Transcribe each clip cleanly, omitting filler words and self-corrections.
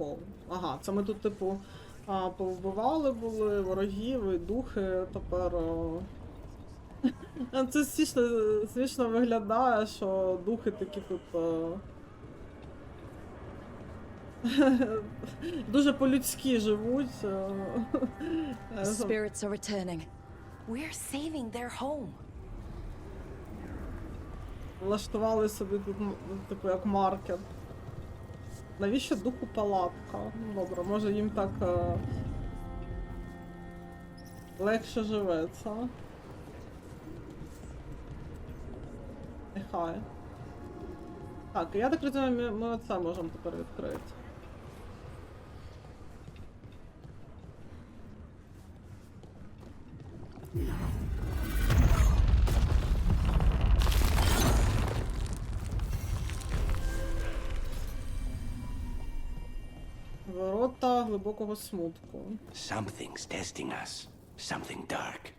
прикол? Ага, це ми тут, типу, повбивали були ворогів і духи, тепер... Це смішно виглядає, що духи такі тут... Дуже по-людськи живуть. Spirits are returning. We're saving their home. Влаштували собі тут, типу, як маркет. Навіщо духу палатка? Добре, може їм так легше живеться. Нехай. Так, я так розумію, ми оце можемо тепер відкрити. Ворота глибокого смутку. Something's testing us. Something dark.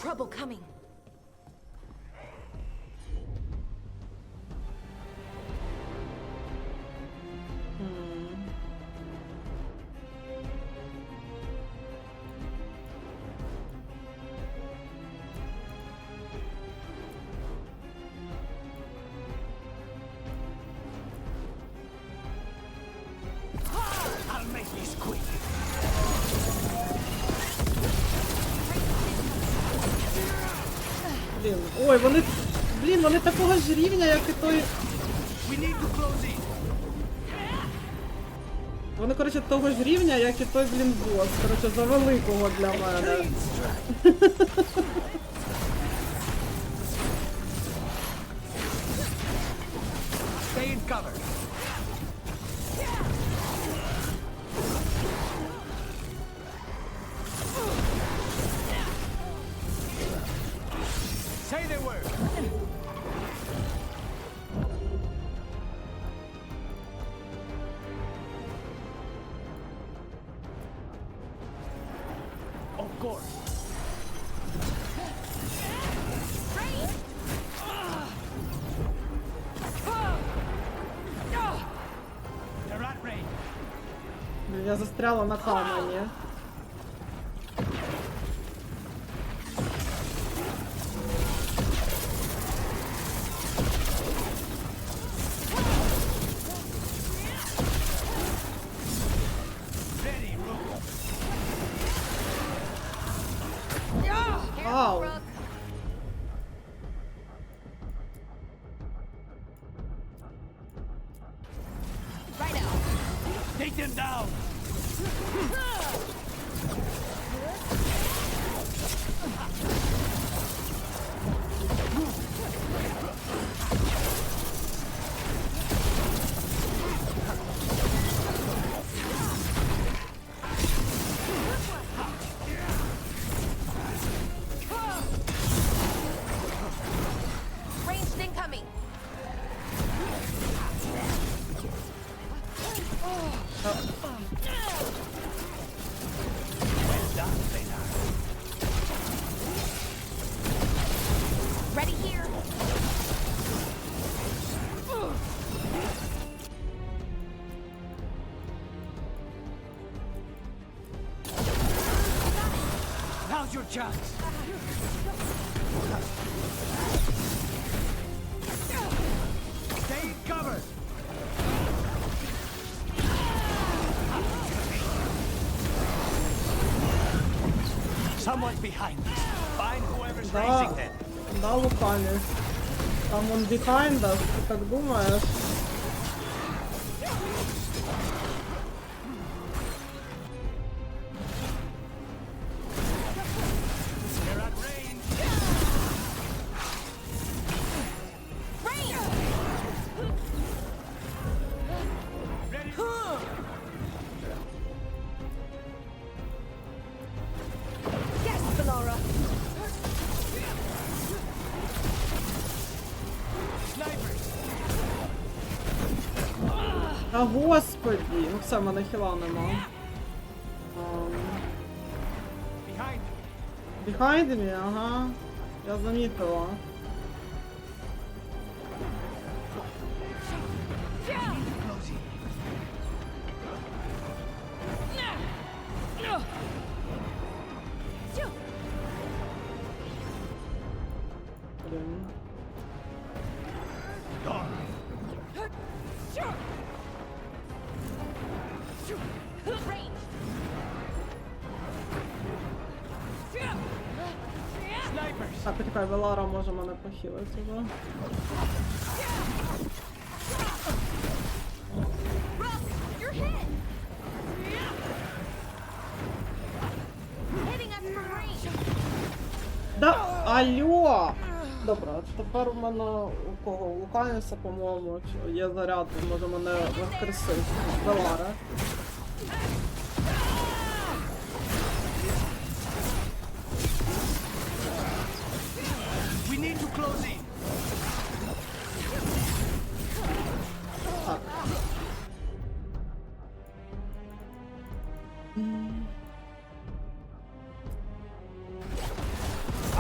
Trouble coming. I'll make this quick. Блін, ой, вони... Блін, вони такого ж рівня, як і той... We need to close in. Вони, коротше, того ж рівня, як і той, блін, бос. Коротше, за великого для мене. Stay in cover. Say the word. Of course. The rat rain. Блін, я застряла на камені. Ready, Rook. Ау! Right out. Take them down. Ranged incoming. Ready here. Now's your chance. Stay in cover. Someone's behind us. Find whoever's Да, raising them. да, Лукані. Там он behind us, ти так думаєш? They're at range. Rain. Ready. Yes, Valora. Snipers. Та господі, ну все, в мене хіла нема. Behind me, ага. Я заметила. Блин. Так, почекай, Велара може мене похилити вже. Да, алло! Добре, тепер у мене у кого? У Луканіса, по-моєму, є заряд, може мене воскресити. Велара. Так.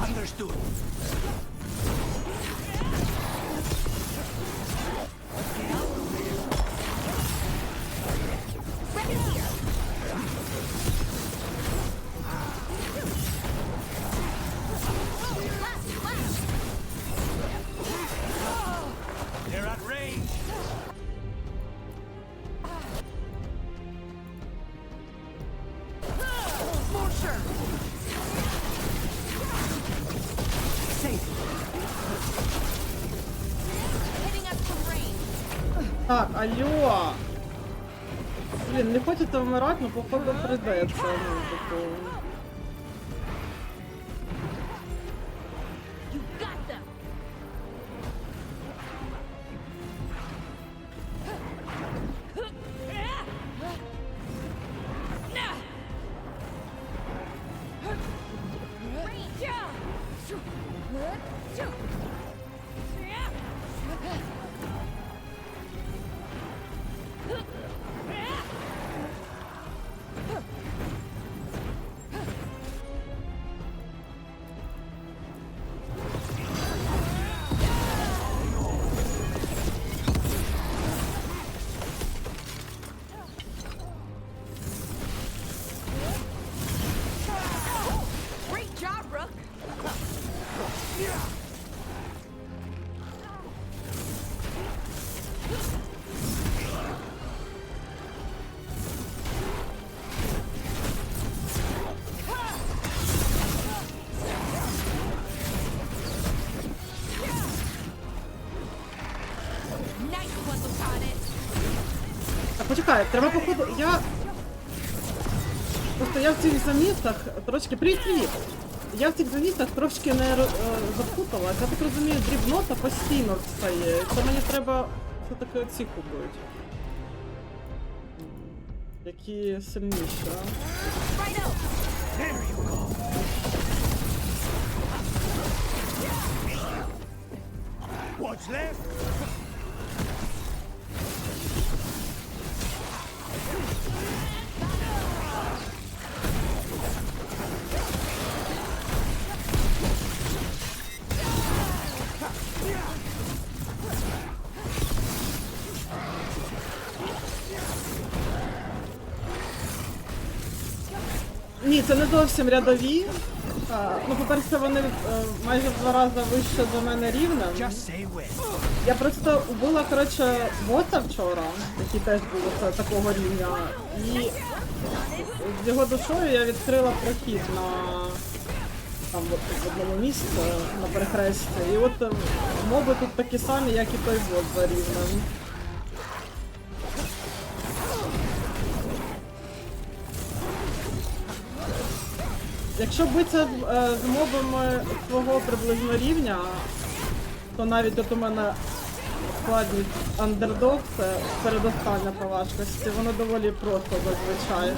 Understood. They're at range. Так, алло! Блін, не хочете вмирати, но походу прийдеться. Ну, типу. Так, почекай, треба походу. Просто я в цих замістах трошки... Привіт! Я в цих замістах трошки не запуталась. Я так розумію, дрібнота постійно встає. Це мені треба все-таки оці купити. Які сильніші, а? What's left? Ні, це не зовсім рядові. Ну, по-перше, вони майже в 2 рази вище за мене рівнем. Я просто убила, коротше, бота вчора, який теж був такого рівня. І з його душою я відкрила прохід на там в одному місці, на перехресті. І от моби тут такі самі, як і той бот за рівнем. Якщо битися з мобами свого приблизно рівня, то навіть от у мене складність андердог, це передостання по важкості, воно доволі просто зазвичай.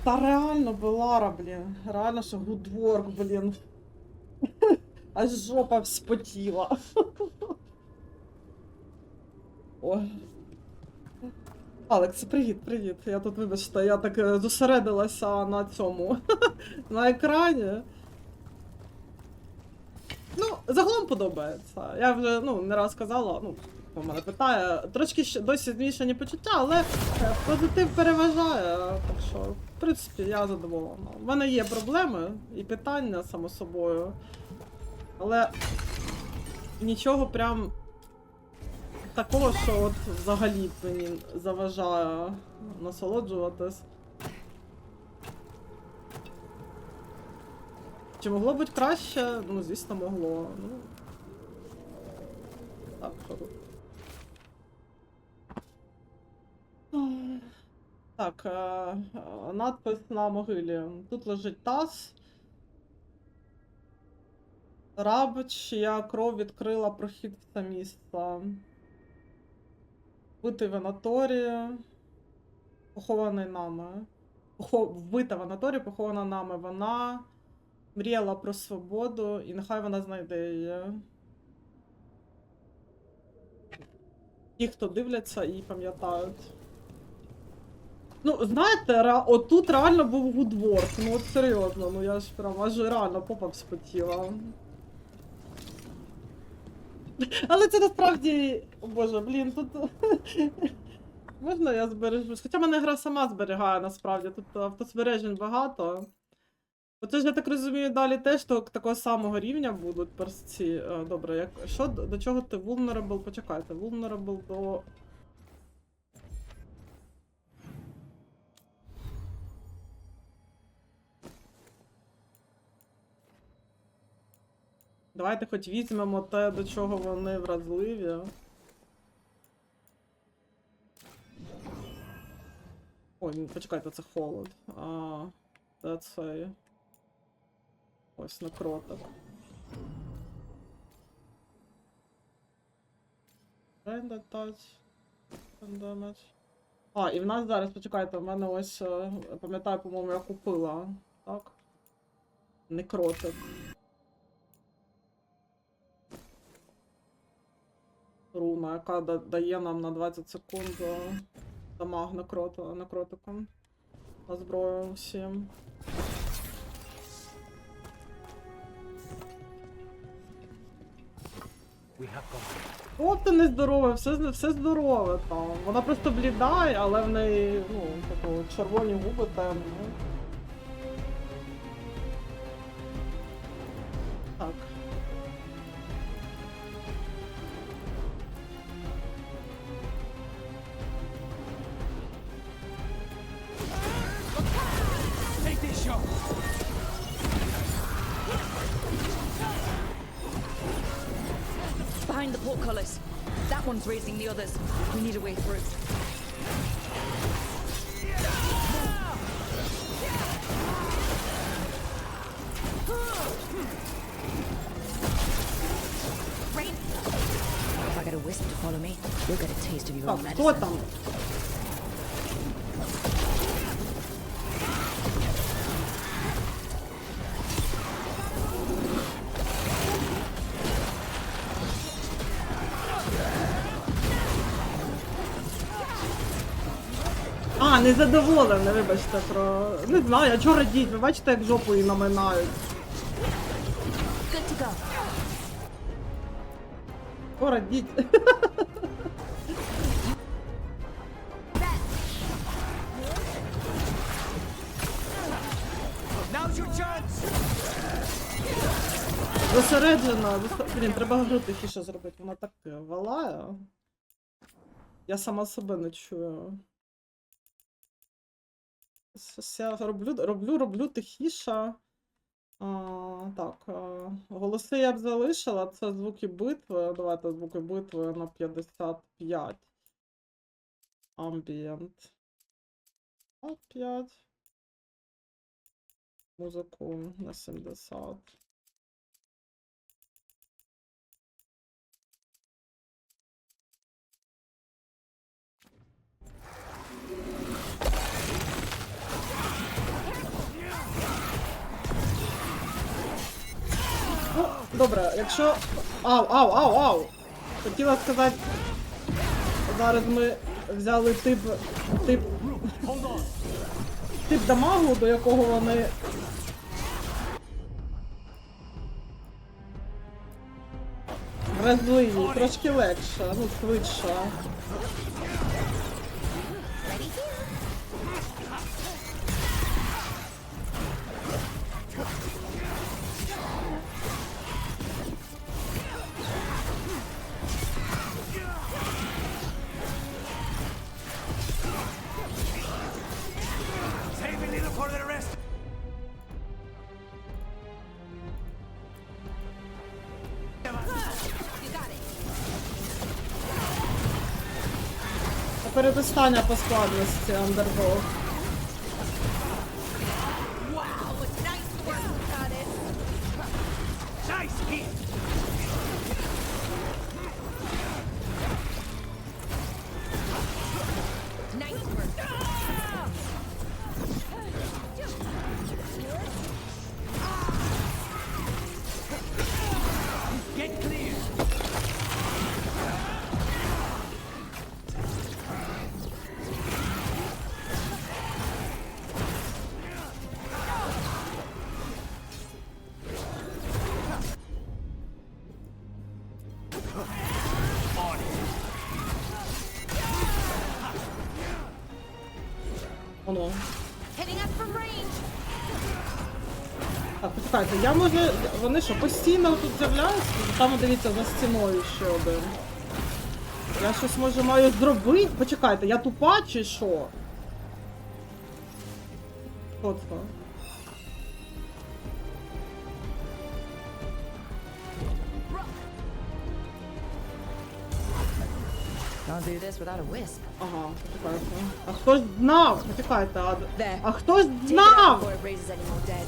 Та реально, Белара, блін. Реально, що гудворк, блін. аж жопа вспотіла. Ой. Алекс, привіт. Я тут, вибачте, я так зосередилася на цьому, на екрані. Ну, загалом подобається. Я вже, не раз казала, хто мене питає, трошки досі змішані почуття, але позитив переважає, так що, в принципі, я задоволена. У мене є проблеми і питання, само собою, але нічого прям такого, що от взагалі мені заважає насолоджуватись. Чи могло бути краще? Ну, звісно, могло. Так, що тут? Так, надпис на могилі. Тут лежить таз. Раб, чия кров відкрила прохід в це місце. Вбитий в анаторії. Похований нами. Вбита в анаторії, похована нами. Вона мріяла про свободу, і нехай вона знайде її. Ті, хто дивляться і пам'ятають. Ну, знаєте, отут реально був гудворк. Ну от серйозно, я ж прям аж реально попа вспотіла. Але це насправді... О боже, блін, тут... Можна я збережусь? Хоча мене гра сама зберігає, насправді. Тут автозбережень багато. Оце ж, я так розумію, далі теж такого самого рівня будуть персці. Добре, що, до чого ти vulnerable? Почекайте, vulnerable до... Давайте хоч візьмемо те, до чого вони вразливі. Ой, почекайте, це холод. Це цей... Ось некротик. Render touch. Damage. І в нас зараз, почекайте, в мене ось, пам'ятаю, по-моєму, я купила. Так? Некротик. Руна, яка дає нам на 20 секунд дамаг некротиком. На зброю всім. О, ти не здорове, все здорове там. Вона просто блідає, але в неї, червоні губи темні. Так. Behind the portcullis. That one's raising the others. We need a way through. Rain. If I get a wisp to follow me, you'll get a taste of your own Так, хто medicine. там? Незадоволена, вибачте, про... Не знаю, а чого радіть? Ви бачите, як жопу її наминають? Good to go. О, радіть. Зосереджена. Блін, треба гру тихіше зробити, вона так валає. Я сама себе не чую. Я роблю тихіше. Так, голоси я б залишила, це звуки битви. Давайте звуки битви на 55. Ambient. 5. Музику на 70. Добре, якщо... Ау! Хотіла сказати... Зараз ми взяли тип дамагу, до якого вони... Вразливі, трошки легше, ну, швидше. Передостання по складності андердог. Воно. Так, почекайте, я може... Вони що, постійно тут з'являються? Там, дивіться, за стіною ще один. Я щось, може, маю зробити? Почекайте, я тупа чи що? Що це? Can't do this without a wisp. Ага, почекайте. А хто ж знав? Почекайте, There. а хто ж Take it out знав? before it raises any more dead.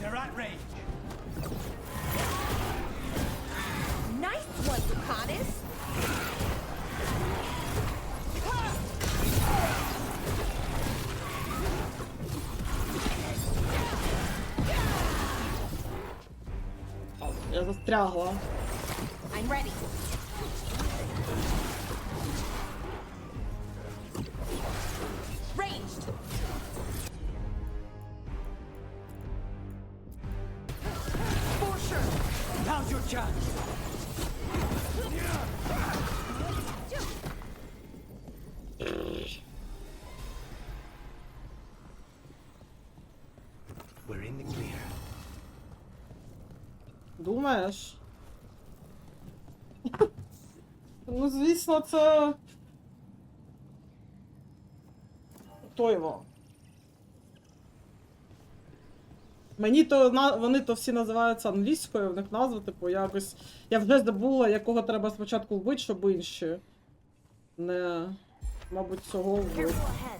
They're at range. Nice one, Lucanus. Я застрягла. I'm ready. Ranged. For sure. Now's your chance. We're in the clear. Думаєш? Ну, звісно, це... Тойво. Мені то, вони то всі називаються англійською, в них назва, типу, якось... Я вже забула, якого треба спочатку вбити, щоб інші. Не... Мабуть, цього вбити. Careful ahead.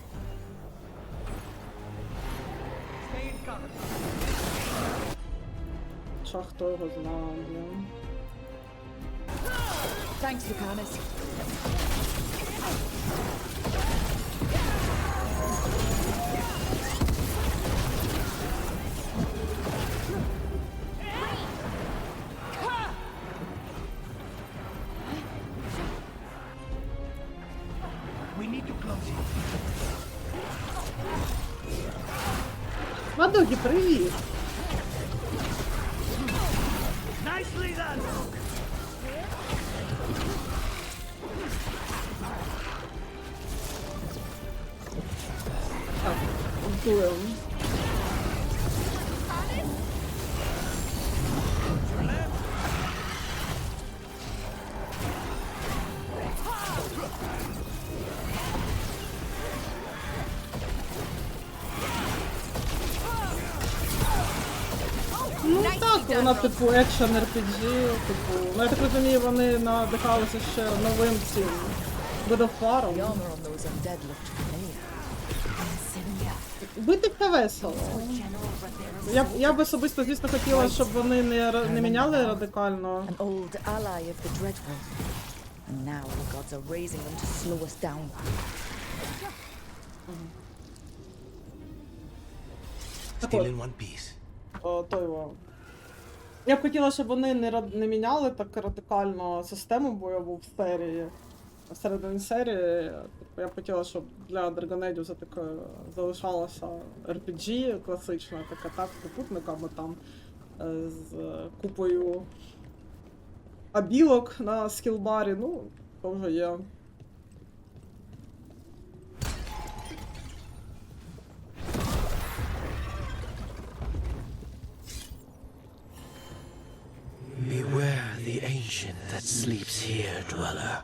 Stay in cover. Хоча хто його знає, блін. Thanks, Lucanus. We need to close it. Мадогі, привіт! Nicely done. Так, готуємо. Ну так, вона типу екшен RPG, типу. Ну я так розумію, вони надихалися ще новим цим The Godoffar'ом. armor on those undead looked familiar. Insignia. Битися весело. Я б особисто, звісно, хотіла, щоб вони не міняли радикально. An old ally of the Dreadful. And now the gods are raising them to slow us down. Still in one piece. Я б хотіла, щоб вони не міняли так радикально систему бойову в серії. Всередині серії, я б хотіла, щоб для драгонейдів це таке залишалося RPG класична, така так, з попутниками там, з купою абілок на скілбарі, ну, то вже є. Beware the ancient that sleeps here, dweller.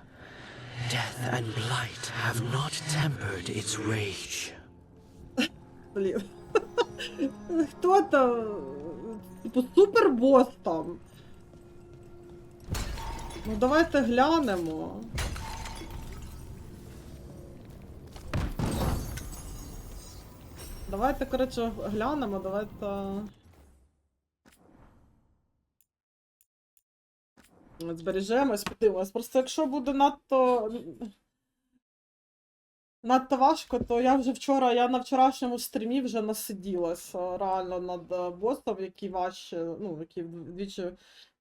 Death and blight have not tempered its rage. Блін. Хто там? Типу супербос там. Ну давайте глянемо. Давайте, коротше, глянемо, давайте... Збережемось, подивимось. Просто якщо буде надто важко, то я на вчорашньому стрімі вже насиділася реально над босом, який важче, ну, який вдвічі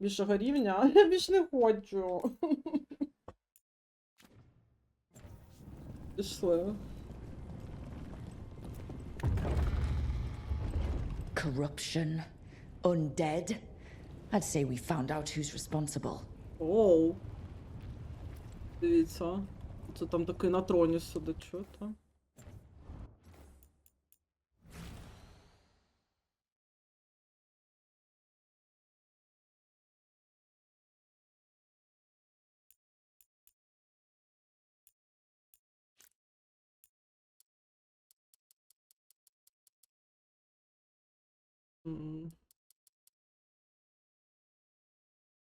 більшого рівня. Я більш не хочу. Пішли. Corruption. Undead. I'd say we found out who's responsible. Оу. Дивіться. Це там такий на троні сидить, що то?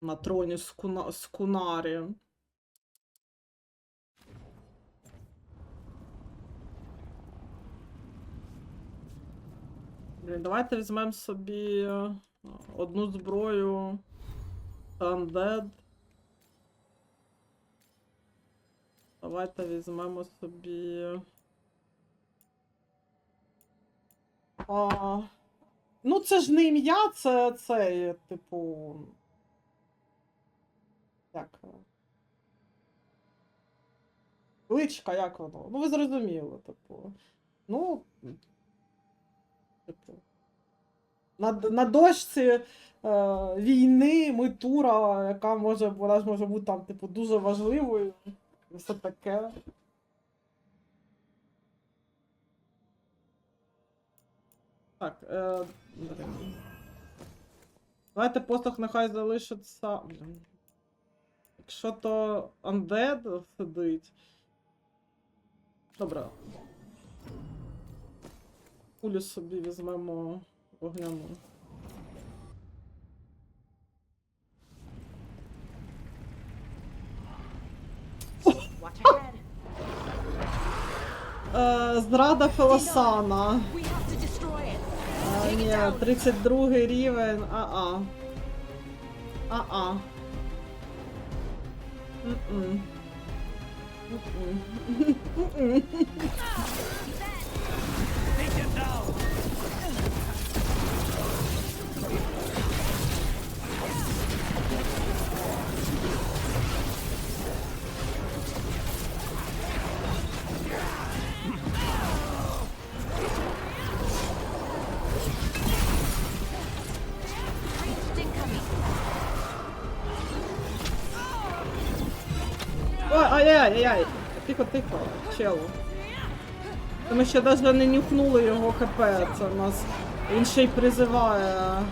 На троні з кунарі. Блін, давайте візьмемо собі одну зброю Undead. Давайте візьмемо собі... Ну, це ж не ім'я, це, типу... Як? Кличка, як воно? Ну, ви зрозуміли, типу. Ну... Типу... На дошці війни, митура, яка вона ж може бути там, типу, дуже важливою. І все таке. Так, давайте посох нехай залишиться. Блін. Якщо то Undead сидить. Добре. Кулю собі візьмемо вогняну. Зрада Фелосана. Ні, 32 рівень. Ай-яй-яй-яй. Тихо-тихо, челу. Ми ще навіть не нюхнули його ХП. Це у нас... Він ще й призиває...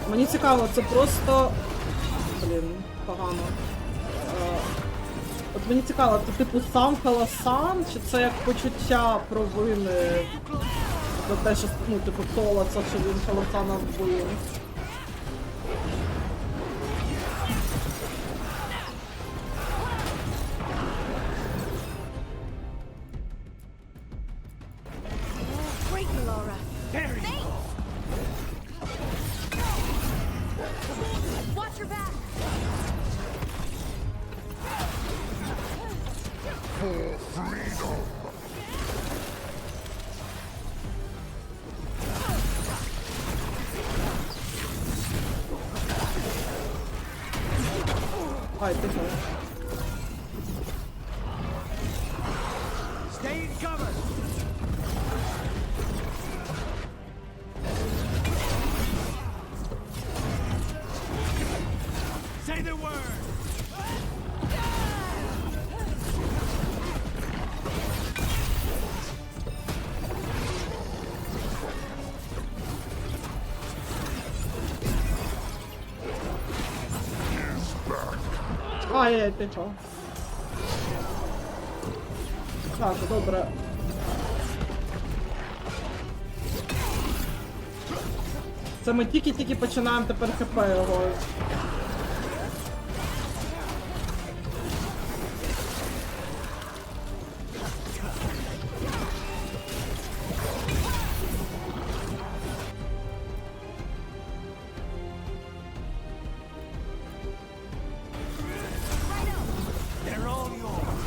Мені цікаво, це просто... Блін, погано. От мені цікаво, це типу сам Фелосан, чи це як почуття провини за те, що, ну, типу, Соло, це що він Фелосана вбив. Ай, тихо. Stay in cover. Say the word. Ай, тихо. Так, добре. Це ми тільки-тільки починаємо тепер ХП його. They're all yours.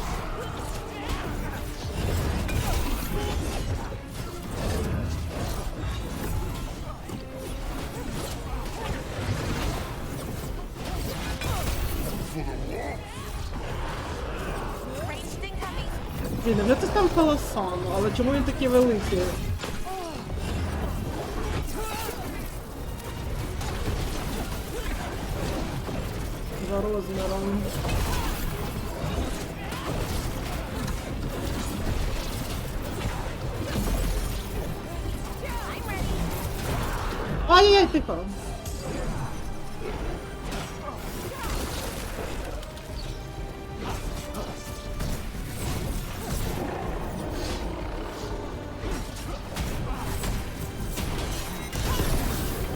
Ranged incoming. Блін, вже це там колосан, але чому він такий великий? За розміром. Ай-яй-яй, тихо.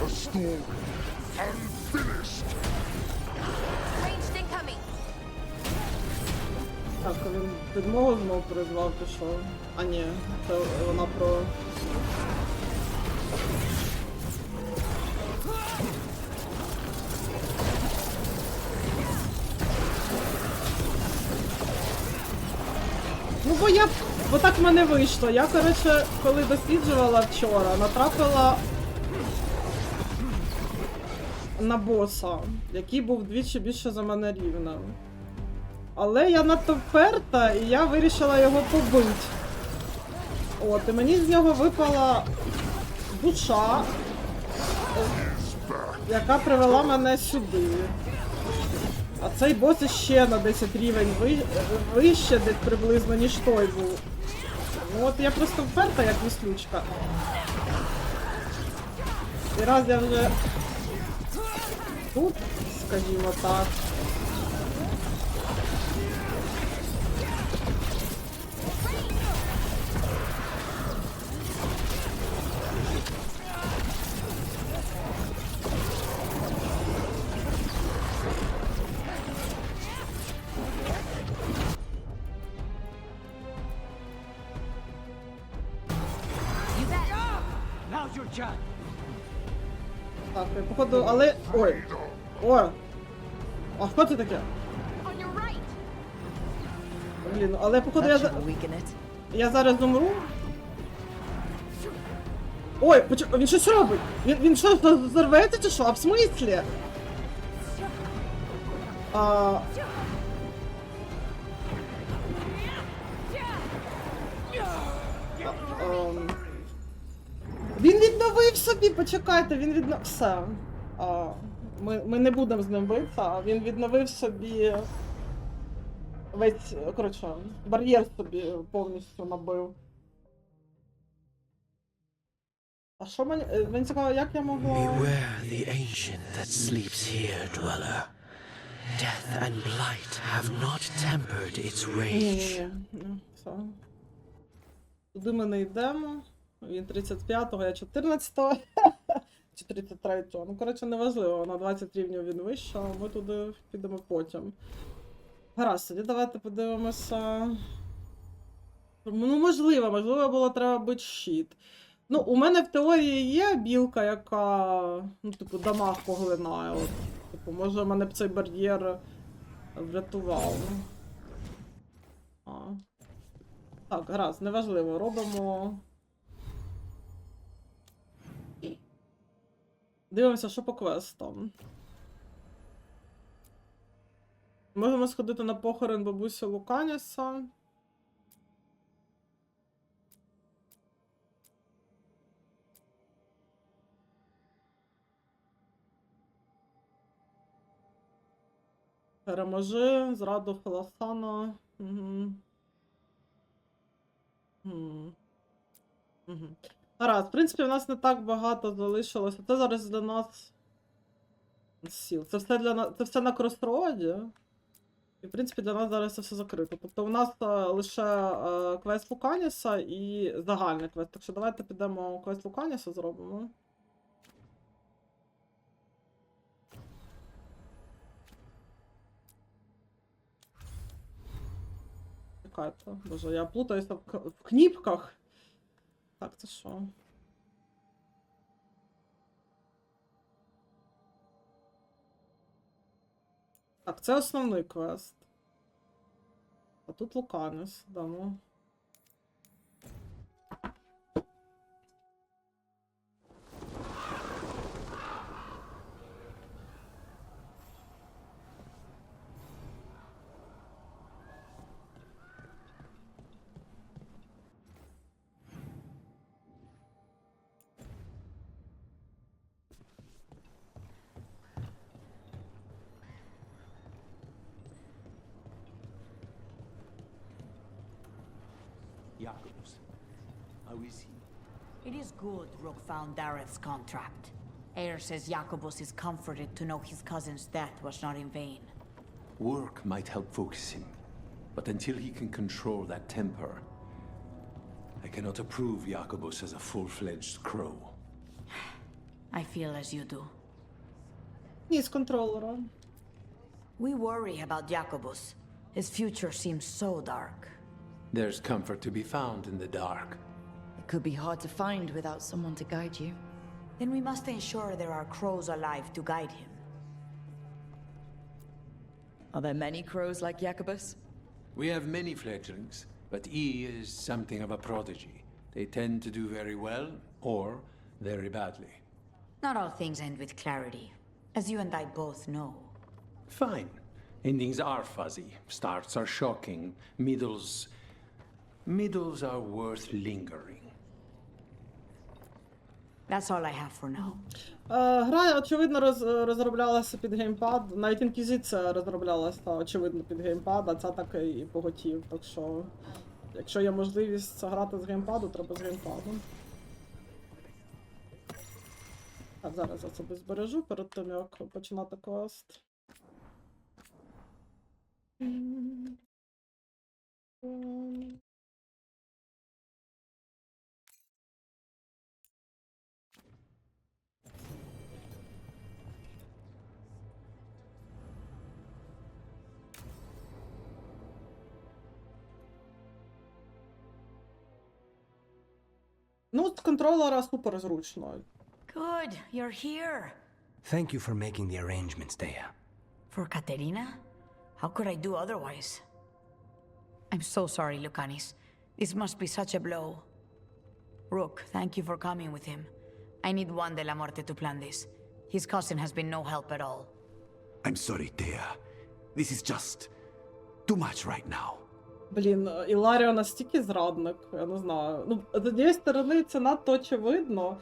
A story unfinished. Ranged incoming. Так, він підмогу знов призвав, чи що? А ні, це вона про... Ну бо так в мене вийшло. Я, коротше, коли досліджувала вчора, натрапила на боса, який був вдвічі більше за мене рівнем. Але я надто вперта, і я вирішила його побити. От, і мені з нього випала душа, яка привела мене сюди. А цей бос іще на 10 рівень вище десь приблизно, ніж той був. Ну от я просто вперта, як віслючка. І раз я вже тут, скажімо так. You bet. Now's your chance. Так, я походу, але... Ой! Ой! А що це таке? On your right. Блін, але походу That should weaken it. я зараз умру. Ой, він щось робить! Він що, взорветься чи що? А в смислі? Він відновив собі, почекайте, він відновив... Все. Ми не будемо з ним битися, а він відновив собі... Весь, коротше, бар'єр собі повністю набив. А що мені цікаво, як я могла... Beware the ancient that sleeps here, dweller. Death and blight have not tempered its rage. Ні, все. Туди ми не йдемо. Він 35-го, я 14-го. Чи 33-го. Ну, коротше, неважливо, на 20 рівнів він вище, а ми туди підемо потім. Гаразд, тоді давайте подивимося. Ну, можливо, було треба бити щит. Ну, у мене в теорії є білка, яка, ну, типу, дамаг поглинає. От. Типу, може, мене б цей бар'єр врятував. Так, гаразд, неважливо, робимо. Дивимося, що по квестам. Можемо сходити на похорон бабусі Луканіса. Переможи, зраду Феласана. Угу. Угу. Гаразд, в принципі, у нас не так багато залишилося. Це зараз для нас сіл. Це все це все на кросроді. І, в принципі, для нас зараз це все закрито. Тобто у нас лише квест Луканіса і загальний квест. Так що давайте підемо квест Луканіса зробимо. Чекайте, боже, я плутаюся в кніпках. Так, це що? Так, це основний квест. А тут Луканис, дамо. Jacobus, how is he? It is good Rook found Dareth's contract. Eyre says Jacobus is comforted to know his cousin's death was not in vain. Work might help focus him, but until he can control that temper, I cannot approve Jacobus as a full-fledged crow. I feel as you do. Ні, з контролера. We worry about Jacobus. His future seems so dark. There's comfort to be found in the dark. It could be hard to find without someone to guide you. Then we must ensure there are crows alive to guide him. Are there many crows like Jacobus? We have many fledglings, but he is something of a prodigy. They tend to do very well, or very badly. Not all things end with clarity, as you and I both know. Fine. Endings are fuzzy. Starts are shocking. Middles are worth lingering. That's all I have for now. Гра, очевидно, розроблялася під геймпад. Навіть інквізиція розроблялася, очевидно, під геймпад, а ця так і поготів. Так що, якщо є можливість грати з геймпаду, треба з геймпадом. Так, зараз я себе збережу перед тим, як починати квест. Ну, з контролера супер зручно. Good, you're here. Thank you for making the arrangements, Dea. For Katerina? How could I do otherwise? I'm so sorry, Lucanis. This must be such a blow. Rook, thank you for coming with him. I need Juan de la Muerte to plan this. His cousin has been no help at all. I'm sorry, Dea. This is just too much right now. Блін, Іларіо настільки зрадник, я не знаю. Ну, з однієї сторони, це надто очевидно,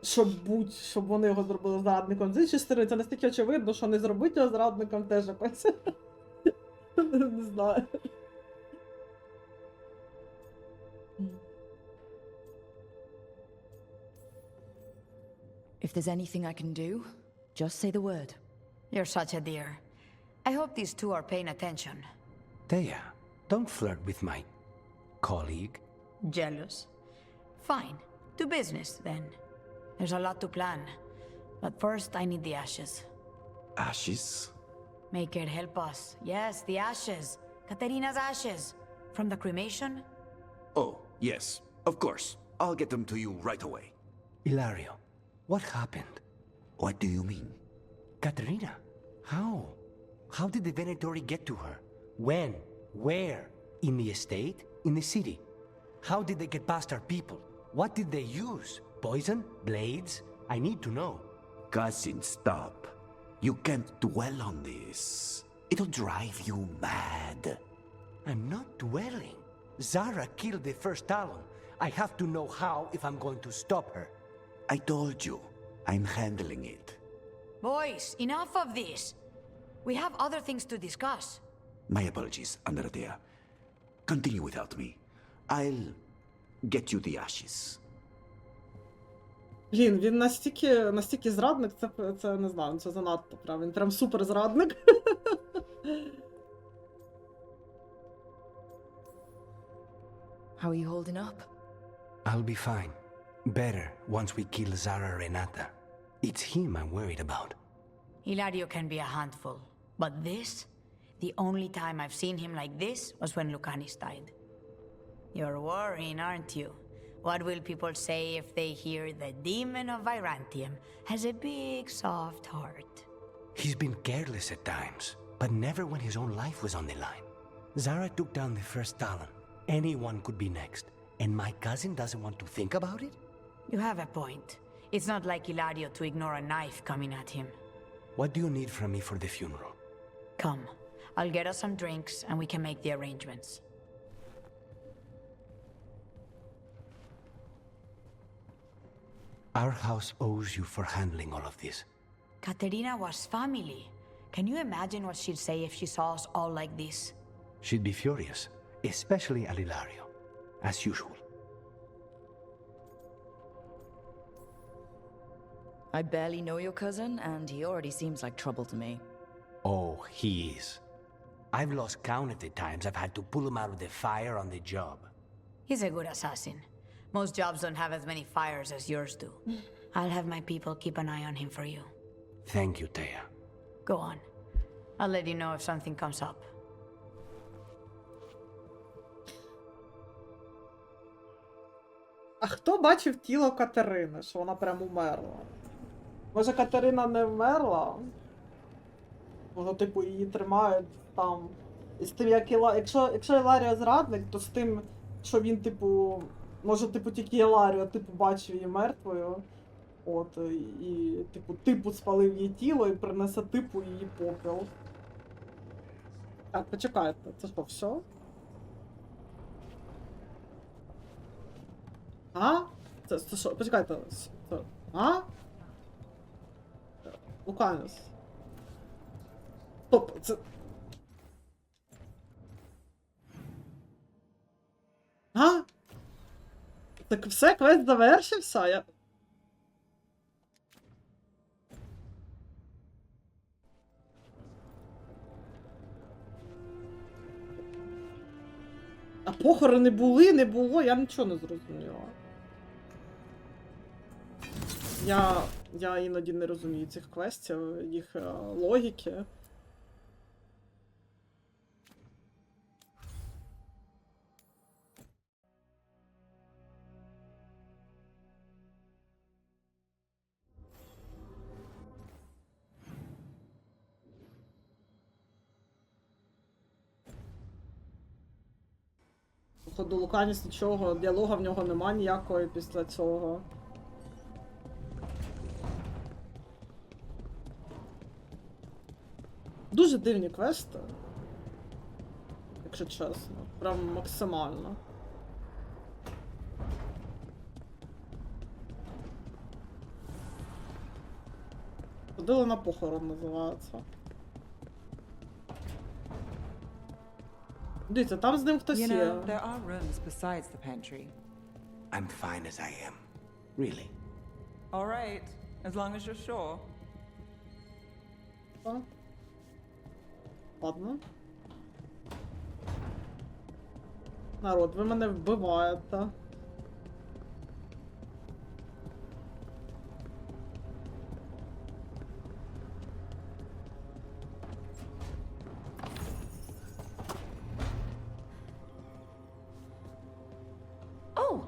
щоб вони його зробили зрадником. З іншої сторони, це настільки очевидно, що не зробити його зрадником теж якось. Не знаю. If there's anything I can do, just say the word. You're such a dear. I hope these two are paying attention. Dea, don't flirt with my colleague. Jealous? Fine. To business, then. There's a lot to plan. But first, I need the ashes. Ashes? Make it help us. Yes, the ashes. Katerina's ashes. From the cremation? Oh, yes, of course. I'll get them to you right away. Ilario, what happened? What do you mean? Katerina, how? How did the Venatori get to her? When? Where? In the estate? In the city? How did they get past our people? What did they use? Poison? Blades? I need to know. Cousin, stop. You can't dwell on this. It'll drive you mad. I'm not dwelling. Zara killed the first Talon. I have to know how if I'm going to stop her. I told you, I'm handling it. Boys, enough of this. We have other things to discuss. My apologies, Andratea. Continue without me. I'll get you the ashes. Блін, він настільки зрадник, це не знаю, це занадто прям. Він прям супер зрадник. How are you holding up? I'll be fine. Better once we kill Zara Renata. It's him I'm worried about. Hilario can be a handful, but this, the only time I've seen him like this was when Lucanis died. You're worrying, aren't you? What will people say if they hear the demon of Virantium has a big, soft heart? He's been careless at times, but never when his own life was on the line. Zara took down the first Talon. Anyone could be next, and my cousin doesn't want to think about it? You have a point. It's not like Hilario to ignore a knife coming at him. What do you need from me for the funeral? Come, I'll get us some drinks and we can make the arrangements. Our house owes you for handling all of this. Katerina was family. Can you imagine what she'd say if she saw us all like this? She'd be furious, especially at Hilario, as usual. I barely know your cousin, and he already seems like trouble to me. Oh, he is. I've lost count of the times I've had to pull him out of the fire on the job. He's a good assassin. Most jobs don't have as many fires as yours do. I'll have my people keep an eye on him for you. Thank you, Taya. Go on. I'll let you know if something comes up. А хто бачив тіло Катерини, що вона прям умерла? Може, Катерина не вмерла? Може, типу, її тримають там. І з тим, якщо Іларіо зрадник, то з тим, що він, типу, може, типу, тільки Іларіо, типу, бачив її мертвою. От, і, типу, спалив її тіло і принесе типу її попіл. Так, почекайте, це що, все? А? Це що? Почекайте. Це... А? Луканіс. Стоп, це... А? Так все, квест завершився? Я... А похорони були, не було, я нічого не зрозуміла. Я іноді не розумію цих квестів, їх логіки. Походу, Луканіс нічого, діалога в нього нема ніякої після цього. Дуже дивні квести, якщо чесно, прям максимально. Ходили на похорон, називається. Дивіться, там з ним хтось є. There are rooms besides the pantry. I'm fine as I am. Really. All right, as long as you're sure. А? Ладно. Народ, ви мене вбиваєте. Oh,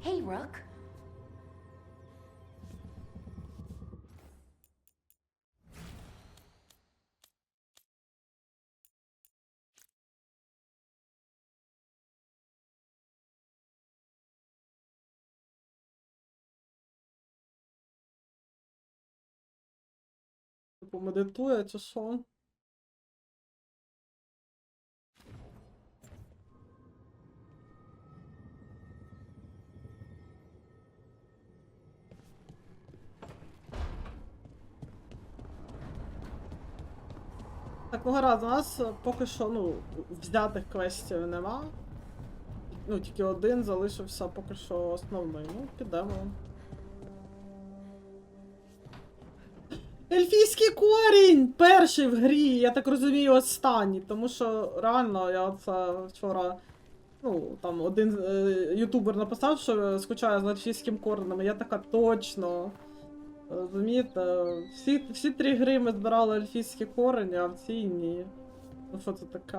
hey, Rook. Помедитує чи що? Так, ну гаразд, у нас поки що, ну, взятих квестів нема. Ну, тільки один залишився поки що основний. Ну, підемо. Ельфійський корінь! Перший в грі, я так розумію, останній. Тому що реально я оце вчора. Ну, там один ютубер написав, що скучає за ельфійським коренем. Я така точно. Розумієте, всі 3 гри ми збирали ельфійські корені, а в цій ні. Ну що це таке?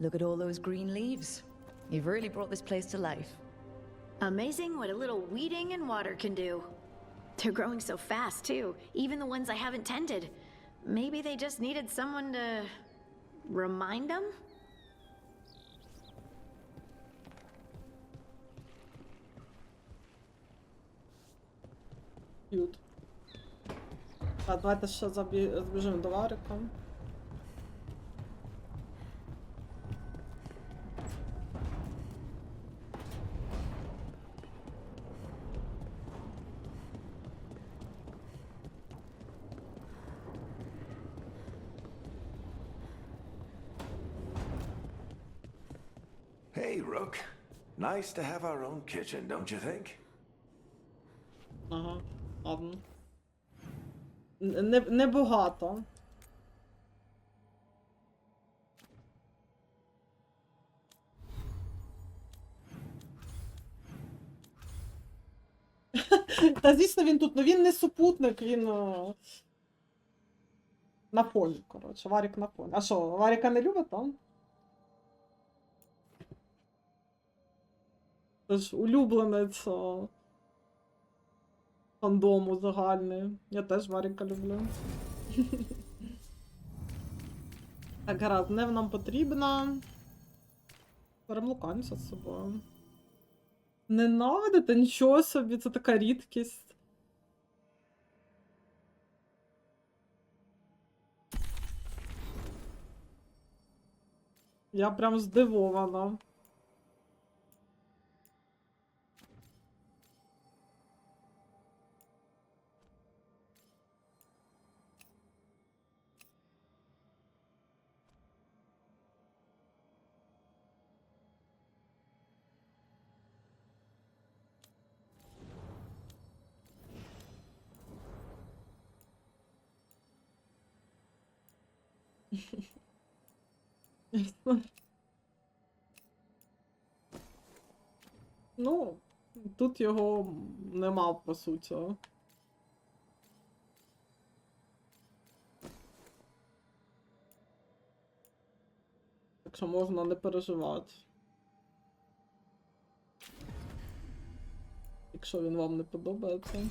Look at all those green leaves. You've really brought this place to life. Amazing what a little weeding and water can do. They're growing so fast, too, even the ones I haven't tended. Maybe they just needed someone to remind them? Cute. Так, давайте ще збіжимо до Варика. Hey, Rook. Nice to have our own kitchen, don't you think? Ага, ладно. Небагато. Та звісно він тут, ну він не супутник, він на фоні, коротше, Варік на фоні. А що, Варіка не любить там? Це ж улюбленець фандому загальний. Я теж Варіка люблю. Так, гаразд, нев нам потрібна. Перемлукаємося з собою. Ненавидите? Нічого собі, це така рідкість. Я прям здивована. Ну, тут його нема, по суті. Так що можна не переживати. Якщо він вам не подобається.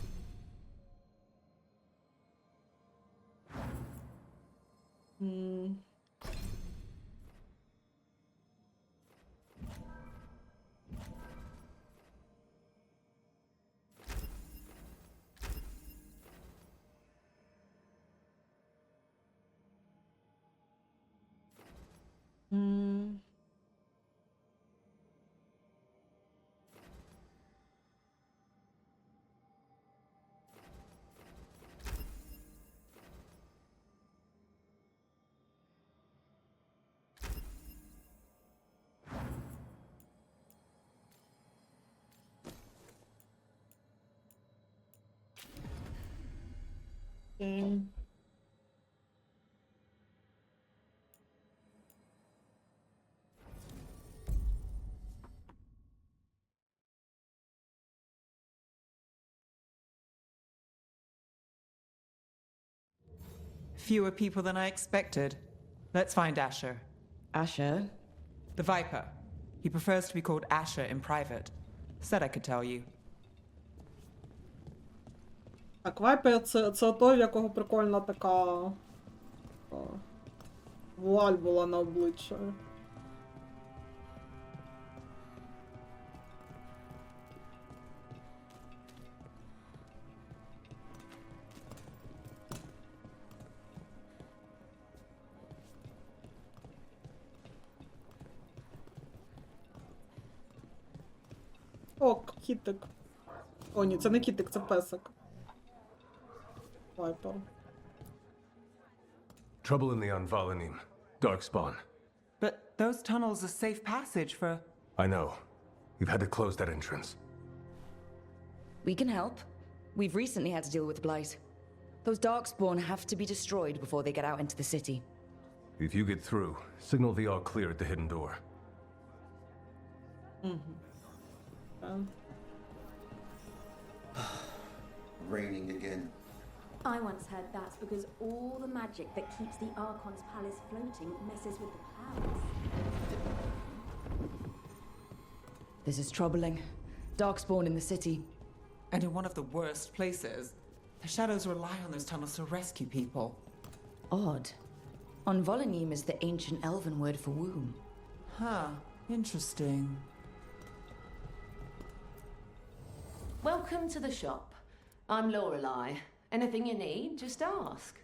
Fewer people than I expected. Let's find Asher. Asher? The Viper. He prefers to be called Asher in private. Said I could tell you. Так, Вайпер це той, в якого прикольна така вуаль була на обличчі. О, кітик. О, ні, це не кітик, це песик. Вайпер. Trouble in the Unvalanim. Darkspawn. But those tunnels are safe passage for... I know. We've had to close that entrance. We can help. We've recently had to deal with Blight. Those Darkspawn have to be destroyed before they get out into the city. If you get through, signal the all clear at the hidden door. Raining again. I once heard that's because all the magic that keeps the Archon's palace floating messes with the clouds. This is troubling. Darkspawn in the city. And in one of the worst places. The shadows rely on those tunnels to rescue people. Odd. Onvolanim is the ancient elven word for womb. Huh. Interesting. Welcome to the shop. I'm Lorelei. Anything you need, just ask.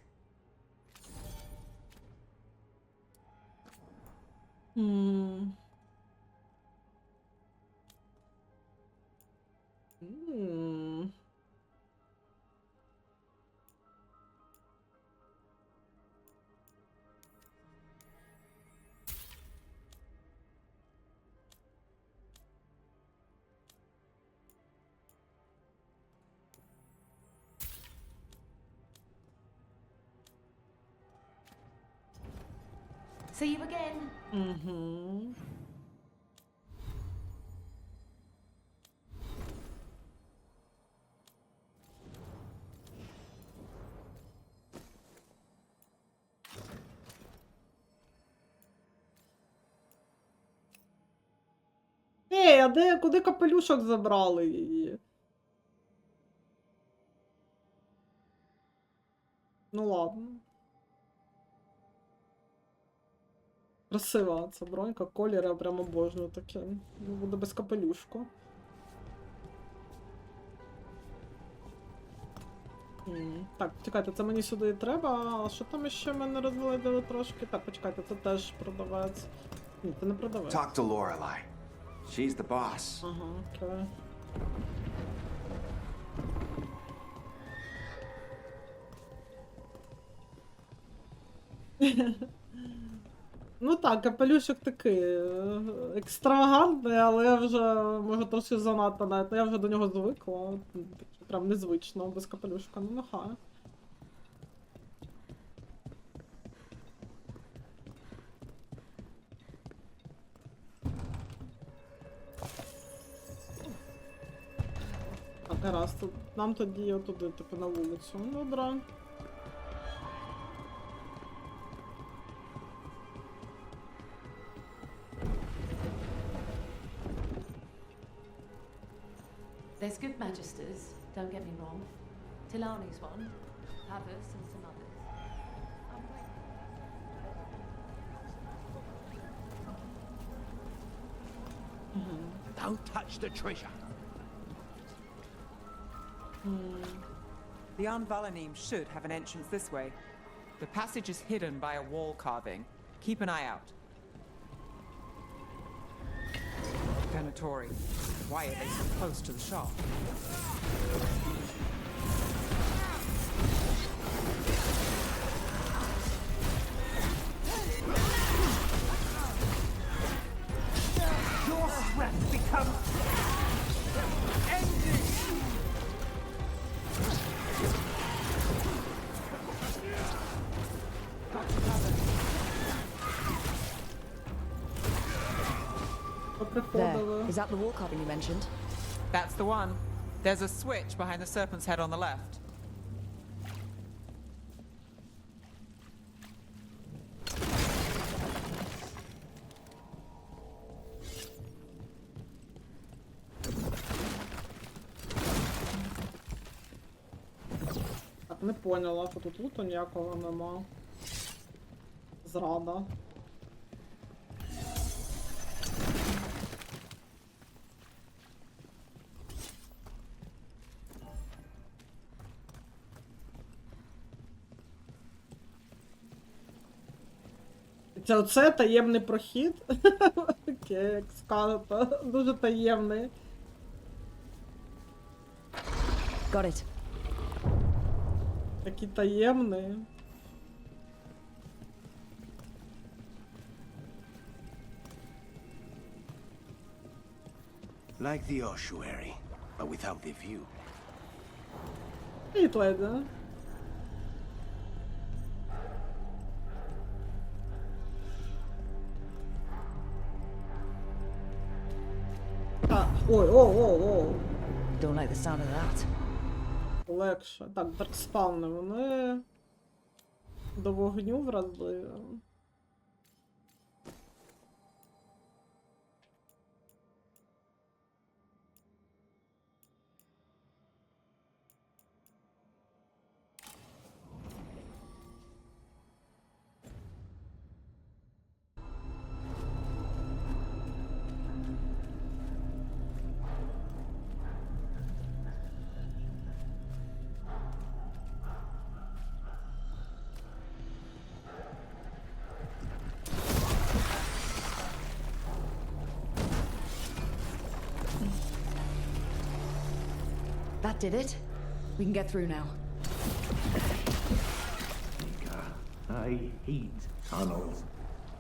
See you again. Ей, а куди капелюшок забрали її? Ну ладно. Красива ця бронька, колір я прямо обожнюю таке. Буде без капелюшку. Так, почекайте, це мені сюди і треба, а що там ще мене розглядали трошки? Так, почекайте, це теж продавець. Ні, це не продавець. Talk to Lorelei. She's the boss. Ага, окей. Ну так, капелюшок такий екстравагантний, але я вже, може, трошки занадто навіть, я вже до нього звикла. Прям незвично, без капелюшка, ну нехай. Так, гаразд, нам тоді отуди, типу, на вулицю. Добре. There's good magisters, don't get me wrong. Tilani's one, Havas and some others. I'm waiting. Don't touch the treasure. The Unvalanim should have an entrance this way. The passage is hidden by a wall carving. Keep an eye out. Venatori. Why are they so close to the shop? Your strength becomes ending. There. Is that the wall carving you mentioned? That's the one. There's a switch behind the serpent's head on the left. Так, не поняла, що тут луту ніякого нема. Зрада. Це таємний прохід? Окей, як скажете. Дуже таємний. Got it. Такий таємний. Like the ossuary, but without the view. Привіт, леді. Ой, о. Don't like the sound of that. Легше. Так, даркспавни, вони до вогню вразливі. That did it. We can get through now. I hate tunnels.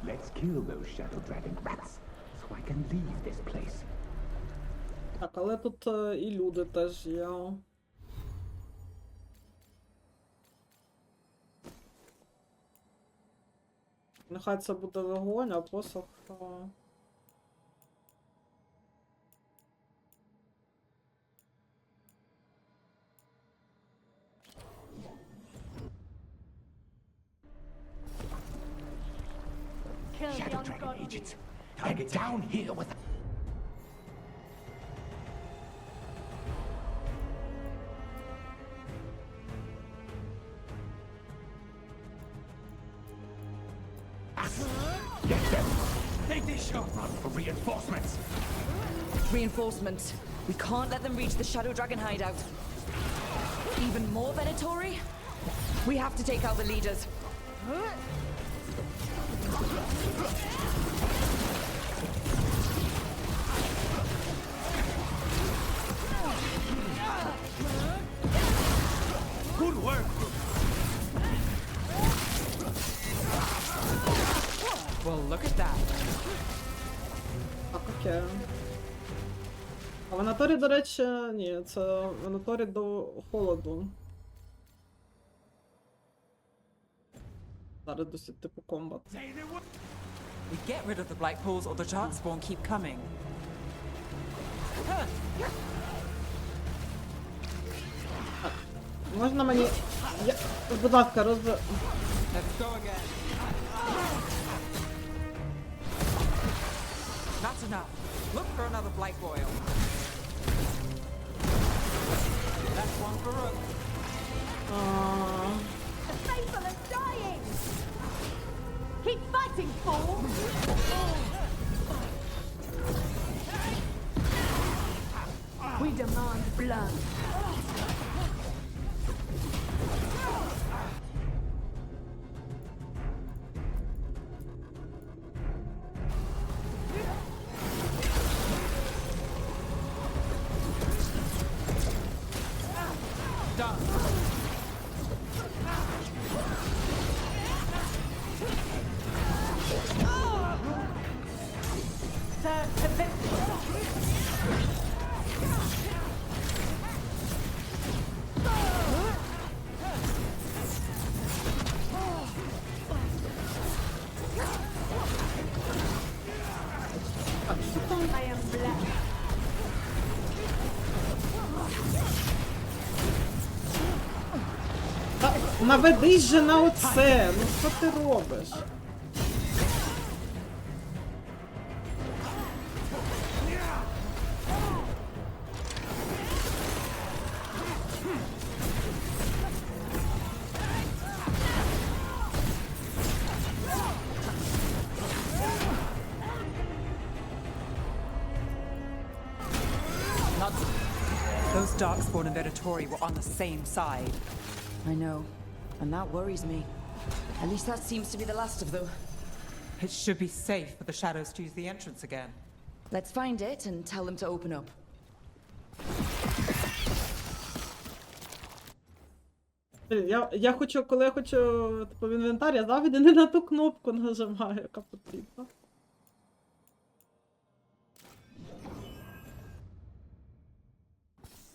Let's kill those shadow dragon rats so I can leave this place. Так, але тут і люди теж є. Нехай це буде вогонь, а посох... Shadow dragon agents, target down here with. Get them! They should run for reinforcements! Reinforcements. We can't let them reach the Shadow Dragon hideout. Even more Venatori? We have to take out the leaders. Good work! Well, look at that. Так, окей. А Венаторі, до речі, ні, це Венаторі до холоду. Зараз досить типу комбат. We get rid of the black pools or the darkspawn keep coming. Можна мені... Будь ласка, Let's go again. That's enough. Look for another blight boil. That's one for Rook. The faithful are dying! Keep fighting, fool! We demand blood. I am black. Наведись же на оце! Ну що ти робиш? Those darkspawn and Venatori were on the same side. I know, and that worries me. At least that seems to be the last of them. It should be safe for the shadows to use the entrance again. Let's find it and tell them to open up. Я хочу, коли я хочу, типу, в інвентар, я завжди не на ту кнопку нажимаю, яка потрібна.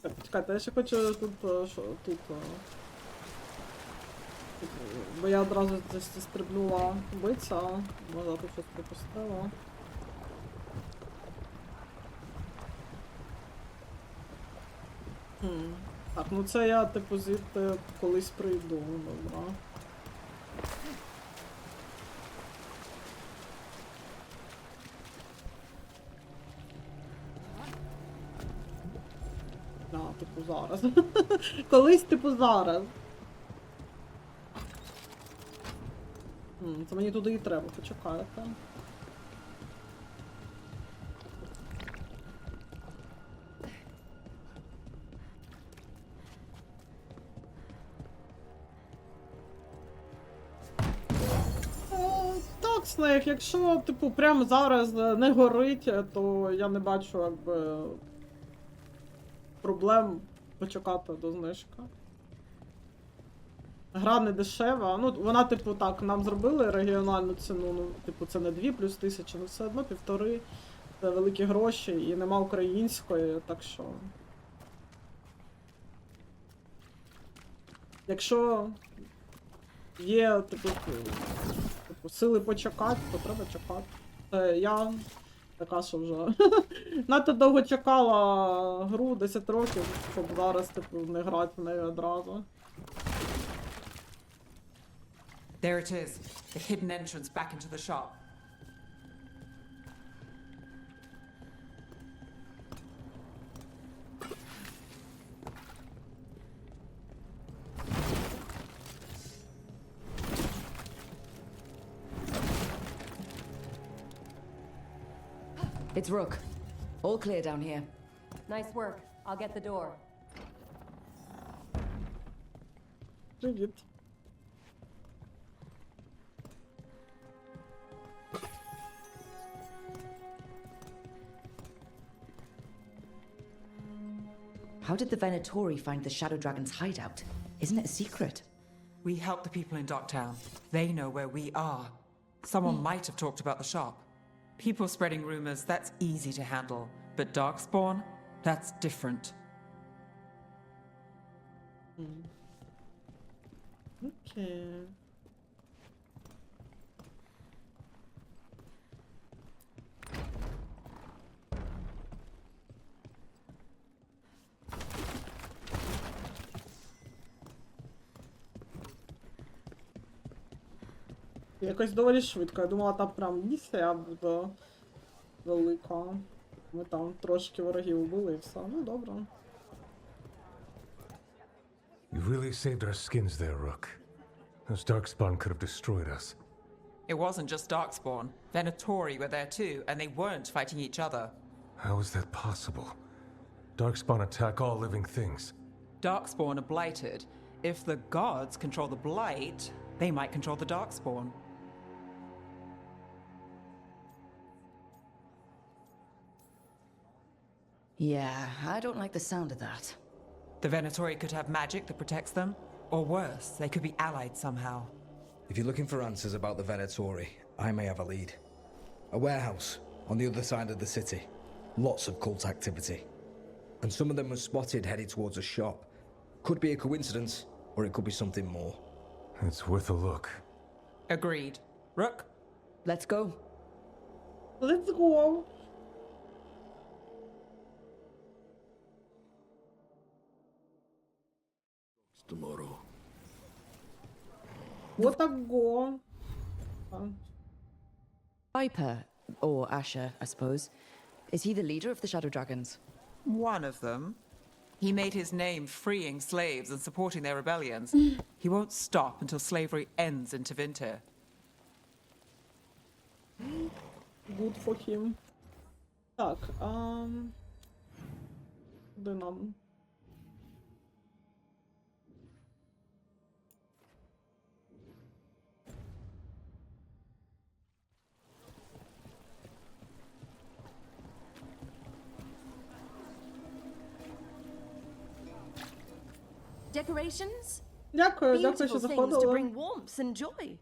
Так, почекайте, я ще хочу тут, що, тут, бо я одразу десь стрибнула битися, може тут щось пропустила. Так, ну це я, типу, звідти колись прийду, добре. Типу, зараз. Колись, типу, зараз. Це мені туди і треба, почекайте. Так, Снейк, якщо, типу, прямо зараз не горить, то я не бачу, якби, проблем почекати до знижки. Гра не дешева. Ну, вона, типу, так, нам зробили регіональну ціну, ну, типу, це не 2 плюс 1000, ну все одно 1,5. Це великі гроші і нема української, так що. Якщо є, типу, сили почекати, то треба чекати. Я така, що вже надто довго чекала гру 10 років, щоб зараз, типу, не грати в неї одразу. There it is, the hidden entrance back into the shop. It's Rook. All clear down here. Nice work. I'll get the door. Привіт. How did the Venatori find the Shadow Dragon's hideout? Isn't it a secret? We help the people in Docktown. They know where we are. Someone might have talked about the shop. People spreading rumors, that's easy to handle. But Darkspawn, that's different. Okay. Якось доволі швидко. Я думала, там прям місія буде велика. Ми там трошки ворогів убили і все. Ну, добре. You really saved our skins there, Rook. Those Darkspawn could have destroyed us. It wasn't just Darkspawn. Venatori were there too, and they weren't fighting each other. How is that possible? Darkspawn attack all living things. Darkspawn are blighted. If the gods control the blight, they might control the Darkspawn. Yeah, I don't like the sound of that. The Venatori could have magic that protects them, or worse, they could be allied somehow. If you're looking for answers about the Venatori, I may have a lead. A warehouse on the other side of the city. Lots of cult activity. And some of them were spotted headed towards a shop. Could be a coincidence, or it could be something more. It's worth a look. Agreed. Rook? Let's go. Let's go. Tomorrow. What a go. Viper, or Asher, I suppose. Is he the leader of the Shadow Dragons? One of them. He made his name freeing slaves and supporting their rebellions. He won't stop until slavery ends in Tevinter. Good for him. Так, де нам? Decorations? Дякую, дякую, що Beautiful things to заходили. bring warmth and joy.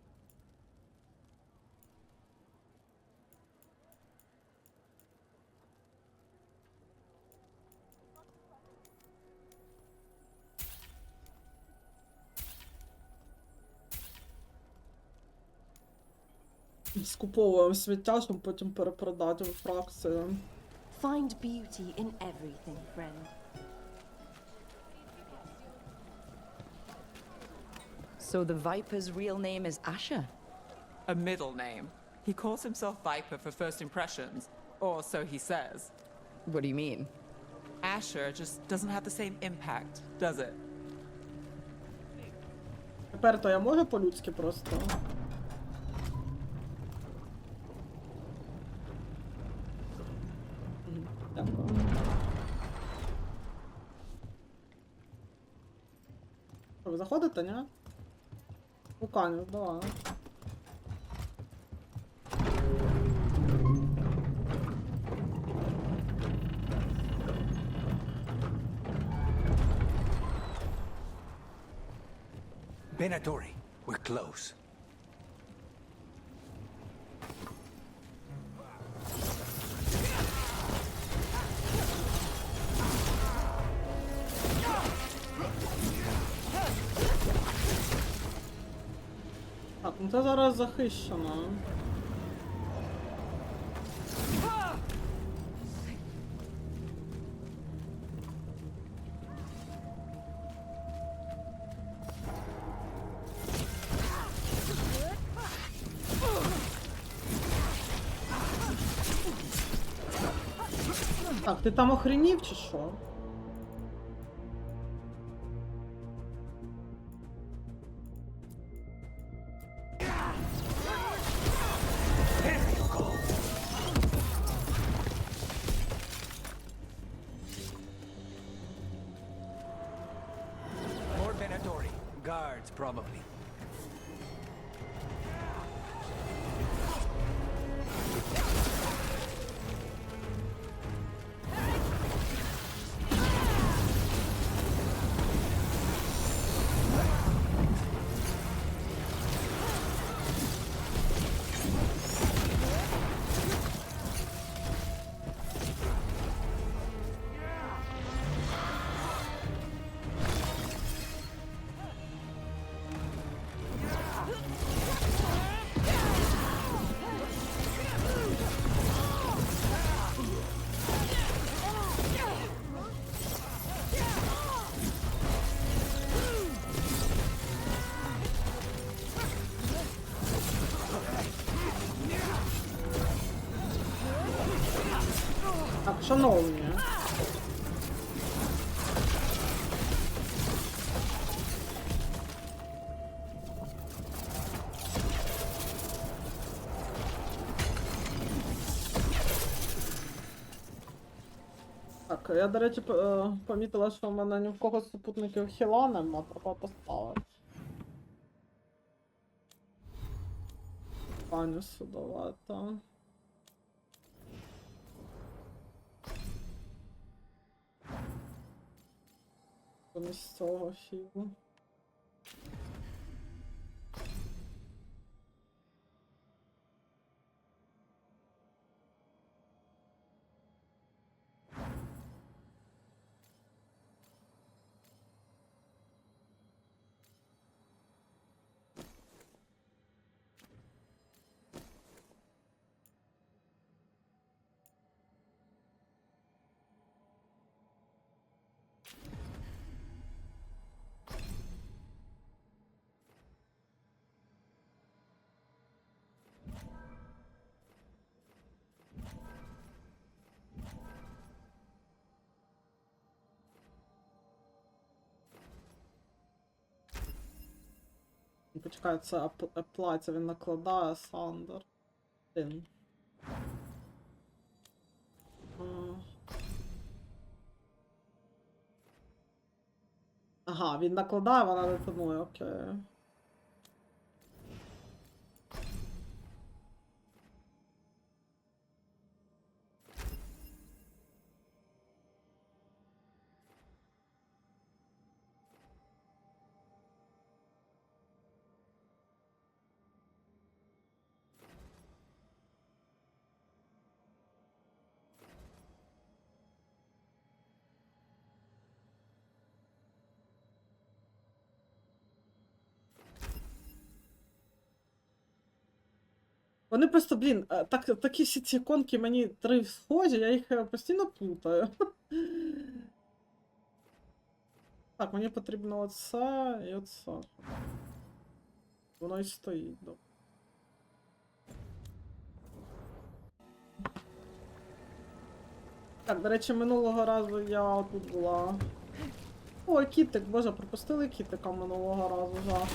Скуповуємо сміття, щоб потім перепродати в фракцію. Find beauty in everything, friend. So the Viper's real name is Asher? A middle name. He calls himself Viper for first impressions, or so he says. What do you mean? Asher just doesn't have the same impact, does it? Тепер то я можу по-людськи просто? Дякую. Що, ви заходите, ні? Луканів, давай. Venatori, we're close. Так, ну це зараз захищено. Так, ти там охренів чи що? More Venatori. Guards, probably. Так, шановні. Так, я, до речі, помітила, що в мене ні в кого з супутників хіла нема, треба поставити. Паню судовата. Замість цього фільму. Почекай, це плаття він накладає, Сандер. Блін. Ага, він накладає, вона детонує, окей. Вони просто, блін, такі всі ці іконки мені 3 схожі, я їх постійно плутаю. Так, мені потрібно оце і оце. Воно і стоїть, добре. Так, до речі, минулого разу я тут була. Ой, кітик, боже, пропустили кітика минулого разу, жах.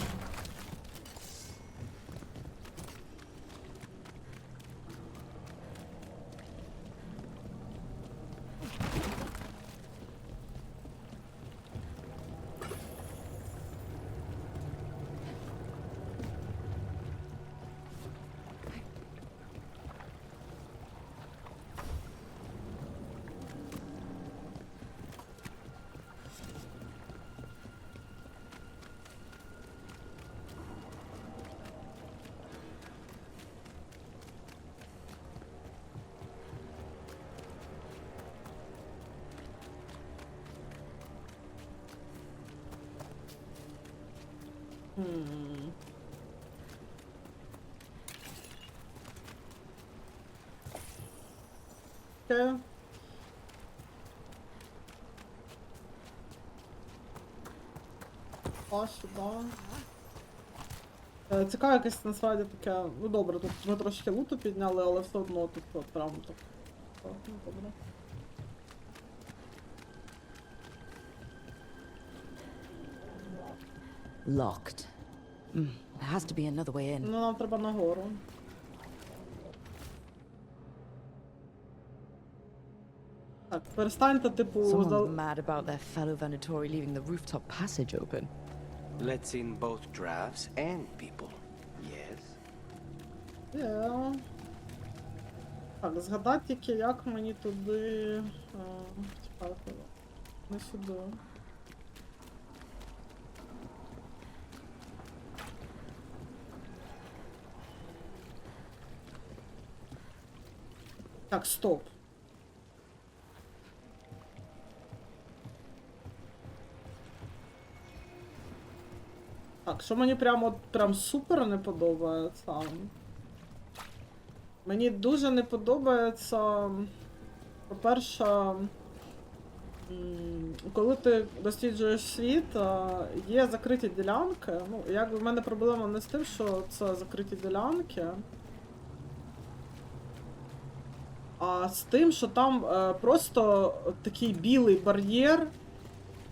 Окей. Сюди. Цікаво якесь насправді таке, ну добре, тут ми трошки луту підняли, але все одно тут от, прямо так. Ну, добре. Locked. There has to be another way in. Ну, нам треба нагору. Так, перестаньте, типу... Someone's mad about their fellow Venatori leaving the rooftop passage open. Let's in both drafts and people. Yes? Yeah. Так, згадати тільки, як мені туди... Чекайте, не сюди. Так, стоп. Так, що мені прям супер не подобається. Мені дуже не подобається, по-перше, коли ти досліджуєш світ, є закриті ділянки. Ну, якби в мене проблема не з тим, що це закриті ділянки, а з тим, що там просто такий білий бар'єр,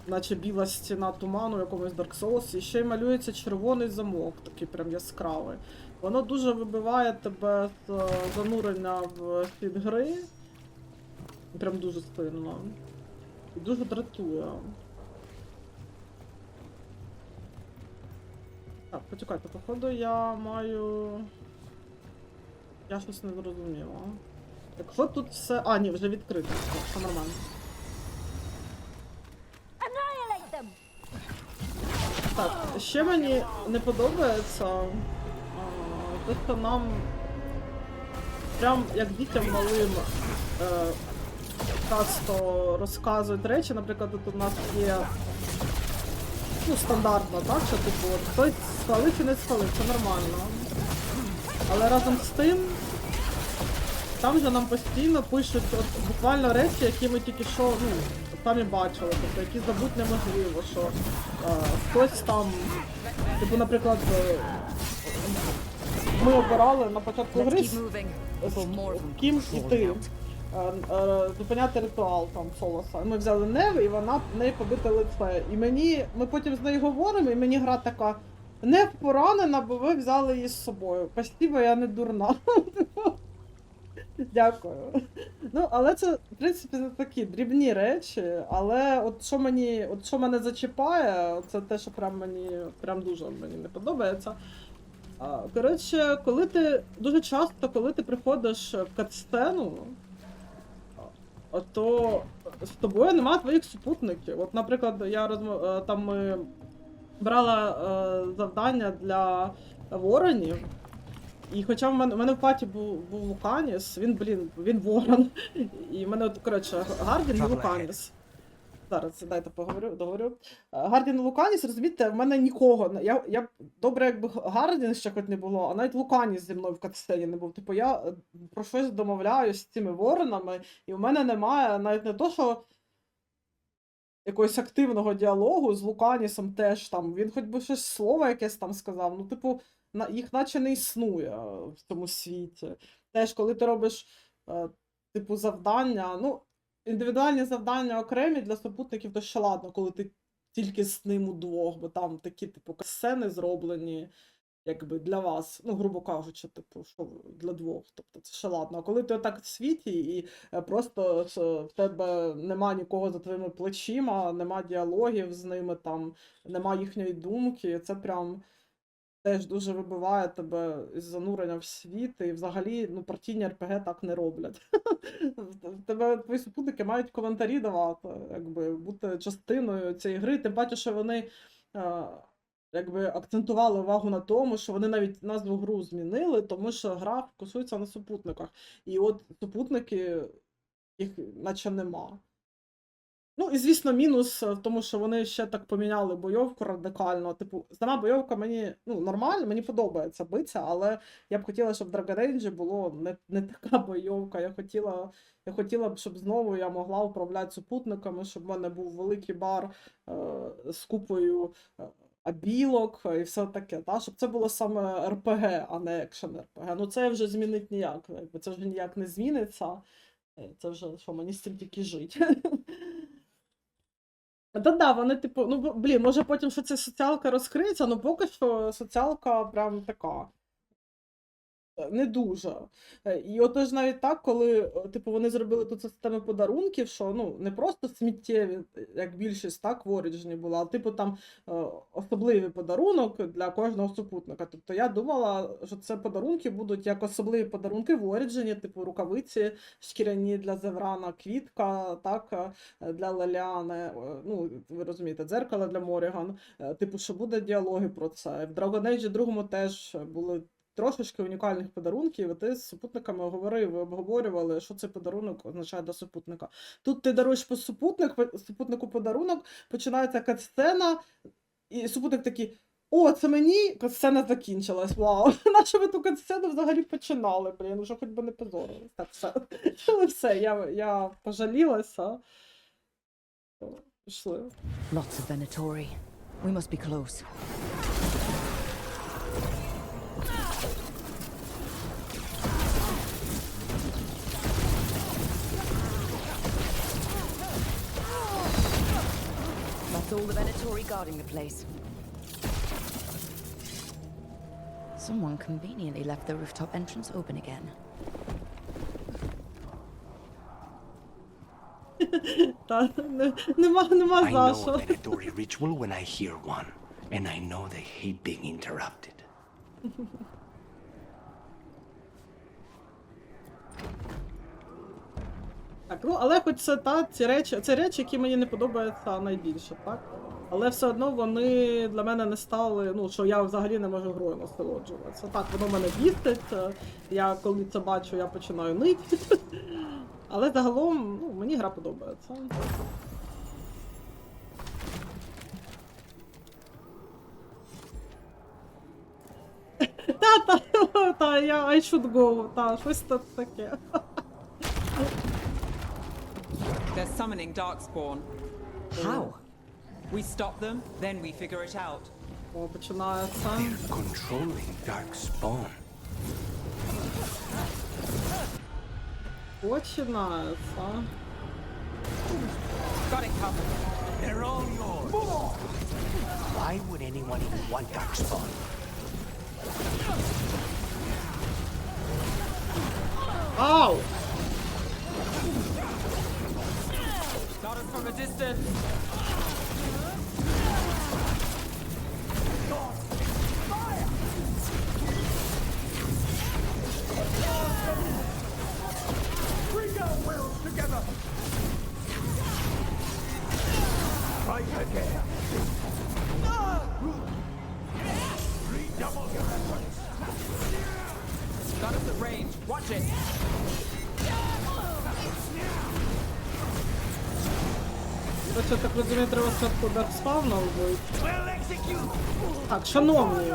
наче біла стіна туману в якомусь Dark Souls, і ще й малюється червоний замок, такий прям яскравий. Воно дуже вибиває тебе з занурення в світ гри. Прям дуже сильно. І дуже дратує. Так, почекайте, походу я маю... Я щось не зрозуміла. Якщо тут все... А, ні, вже відкрито. Все нормально. Так, ще мені не подобається те, що нам прям як дітям малим часто розказують речі. Наприклад, тут у нас є, ну, стандартно, так, що типу, хтось спалив і не спалив, це нормально. Але разом з тим, там же нам постійно пишуть от, буквально речі, які ми тільки що, ну, самі бачили, тобто які забути неможливо, що хтось там, типу, наприклад, ми обирали на початку гри з ким іти, зупиняти ритуал там Солоса. Ми взяли Нев, і вона в неї побите лице. І ми потім з нею говоримо, і мені гра така: Нев поранена, бо ви взяли її з собою. Спасибо, я не дурна. Дякую. Ну, але це, в принципі, це такі дрібні речі, але от що мене зачіпає, це те, що прям дуже мені не подобається. Коротше, дуже часто, коли ти приходиш в катсцену, то з тобою немає твоїх супутників. От, наприклад, там ми брала завдання для воронів. І хоча в мене в паті був Луканіс, він ворон. І в мене, коротше, Гардін і Луканіс. зараз дайте договорю. Гардін і Луканіс, розумієте, в мене нікого. Я добре, якби Гардін ще хоч не було, а навіть Луканіс зі мною в катсцені не був. Типу, я про щось домовляюсь з цими воронами, і в мене немає навіть не то, що якогось активного діалогу з Луканісом теж там. Він хоч би щось слово якесь там сказав. Ну, типу, їх наче не існує в цьому світі. Теж, коли ти робиш, типу, завдання, ну, індивідуальні завдання окремі для супутників, то ще ладно, коли ти тільки з ним удвох, бо там такі, типу, сцени зроблені, якби, для вас, ну, грубо кажучи, типу, що для двох, тобто це ще ладно. А коли ти отак в світі і просто в тебе нема нікого за твоїми плечима, нема діалогів з ними, там, нема їхньої думки, це прям теж дуже вибиває тебе із занурення в світ, і взагалі, ну, партійні РПГ так не роблять. Тебе твої супутники мають коментарі давати, якби, бути частиною цієї гри, тим паче, що вони якби акцентували увагу на тому, що вони навіть назву гру змінили, тому що гра фокусується на супутниках. І от супутники, їх наче нема. Ну, і, звісно, мінус в тому, що вони ще так поміняли бойовку радикально. Типу, сама бойовка мені, ну, нормально, мені подобається битися, але я б хотіла, щоб в Dragon Age було не така бойовка. Я хотіла б, щоб знову я могла управляти супутниками, щоб в мене був великий бар з купою абілок і все таке, та? Щоб це було саме РПГ, а не екшен РПГ. Ну, це вже змінить ніяк, якби це вже ніяк не зміниться. Це вже, що, мені з цим тільки жити. Да, вони, типу, ну, блін, може потім, що ця соціалка розкриється, але поки що соціалка прям така не дуже. І отож навіть так, коли, типу, вони зробили тут систему подарунків, що, ну, не просто сміттєві, як більшість, так, в Origin була, а, типу, там особливий подарунок для кожного супутника. Тобто я думала, що це подарунки будуть як особливі подарунки в Origin, типу, рукавиці шкіряні для Зеврана, квітка, так, для Леліани, ну, ви розумієте, дзеркало для Моріган, типу, що буде діалоги про це. В Dragon Age 2 теж були трошечки унікальних подарунків, і ти з супутниками обговорювали, що цей подарунок означає для супутника. Тут ти даруєш по супутнику подарунок, починається катсцена, і супутник такий: о, це мені, катсцена закінчилась, вау. Нащо ви ту катсцену взагалі починали, блін, вже хоч би не позорились. Так, все. Але все, я пожалілася. Пішли. Lots of Venatori. We must be close. That's all the Venatori guarding the place. Someone conveniently left the rooftop entrance open again. Нема I за know що. a Venatori ritual when I hear one, and I know they hate being interrupted. Так, ну, але хоч це речі, які мені не подобаються найбільше, так? Але все одно вони для мене не стали, ну, що я взагалі не можу грою насолоджуватися. Так, воно мене бісить, я коли це бачу, я починаю нити. Але загалом, ну, мені гра подобається. Та, я I should go, та, щось тут таке. They're summoning Darkspawn. How? We stop them, then we figure it out. О, починається. They're controlling Darkspawn. Починається. Got it covered. They're all yours. Why would anyone even want Darkspawn? Ау! Got us from a distance. Bring our wills together! Fight again! Redouble your efforts! Got us at range. Watch it. Короче, так розумію, треба спочатку даркспавна вбити. Так, шановні.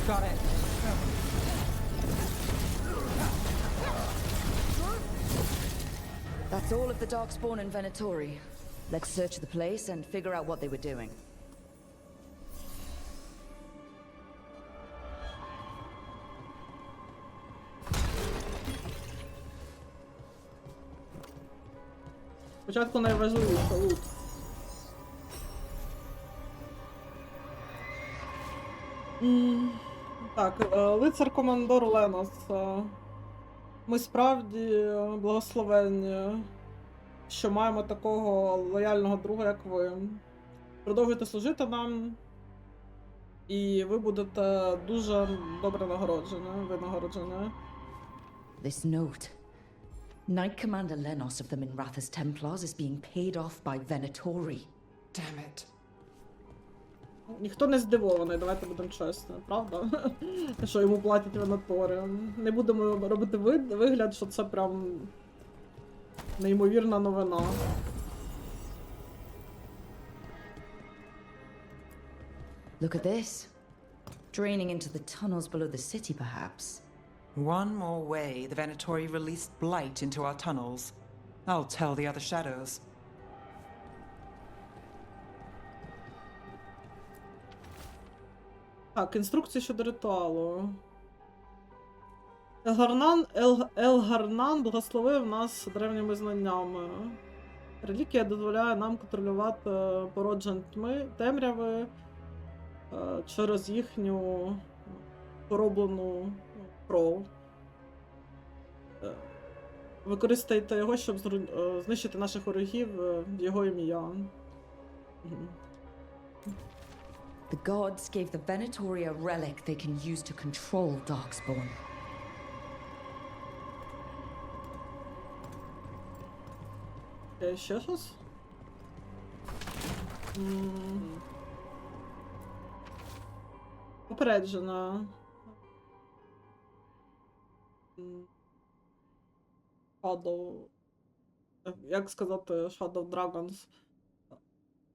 Got it. That's all of the Darkspawn and Venatori. Let's search the place and figure out what they were doing. Спочатку найважливіше — лут. Так, лицар-командор Ленос. Ми справді благословенні, що маємо такого лояльного друга, як ви. Продовжуйте служити нам, і ви будете дуже добре винагороджені. This note. Knight Commander Lenos of the Minrathous Templars is being paid off by Venatori. Damn it. Ніхто не здивований, давайте будемо чесні, правда? Що йому платять Венатори. Не будемо робити вигляд, що це прям неймовірна новина. Look at this. Draining into the tunnels below the city, perhaps. One more way the Venatori released blight into our tunnels. I'll tell the other shadows. Так, інструкції щодо ритуалу. Елгарнан благословив нас древніми знаннями. Реліквія дозволяє нам контролювати породжень темряви через їхню пороблену кров. Використайте його, щоб знищити наших ворогів в його ім'я. The gods gave the Venatori a relic they can use to control Darkspawn. Ще щось? Попереджена. Shadow. Як сказати Shadow Dragons?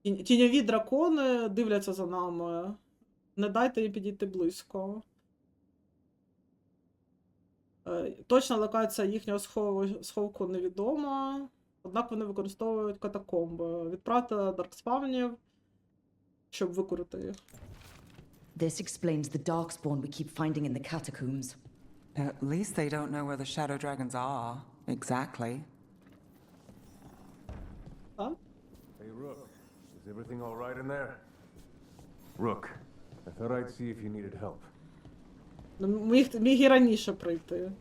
Тіньові дракони дивляться за нами. Не дайте їм підійти близько. Точна локація їхнього сховку невідома. Однак вони використовують катакомби. Відправте даркспавнів, щоб викурити їх. This explains the Darkspawn we keep finding in the catacombs. At least they don't know where the shadow dragons are. Exactly. Huh? Hey, Rook. Is everything all right in there? Rook, I thought I'd see if you needed help. Міг і раніше прийти.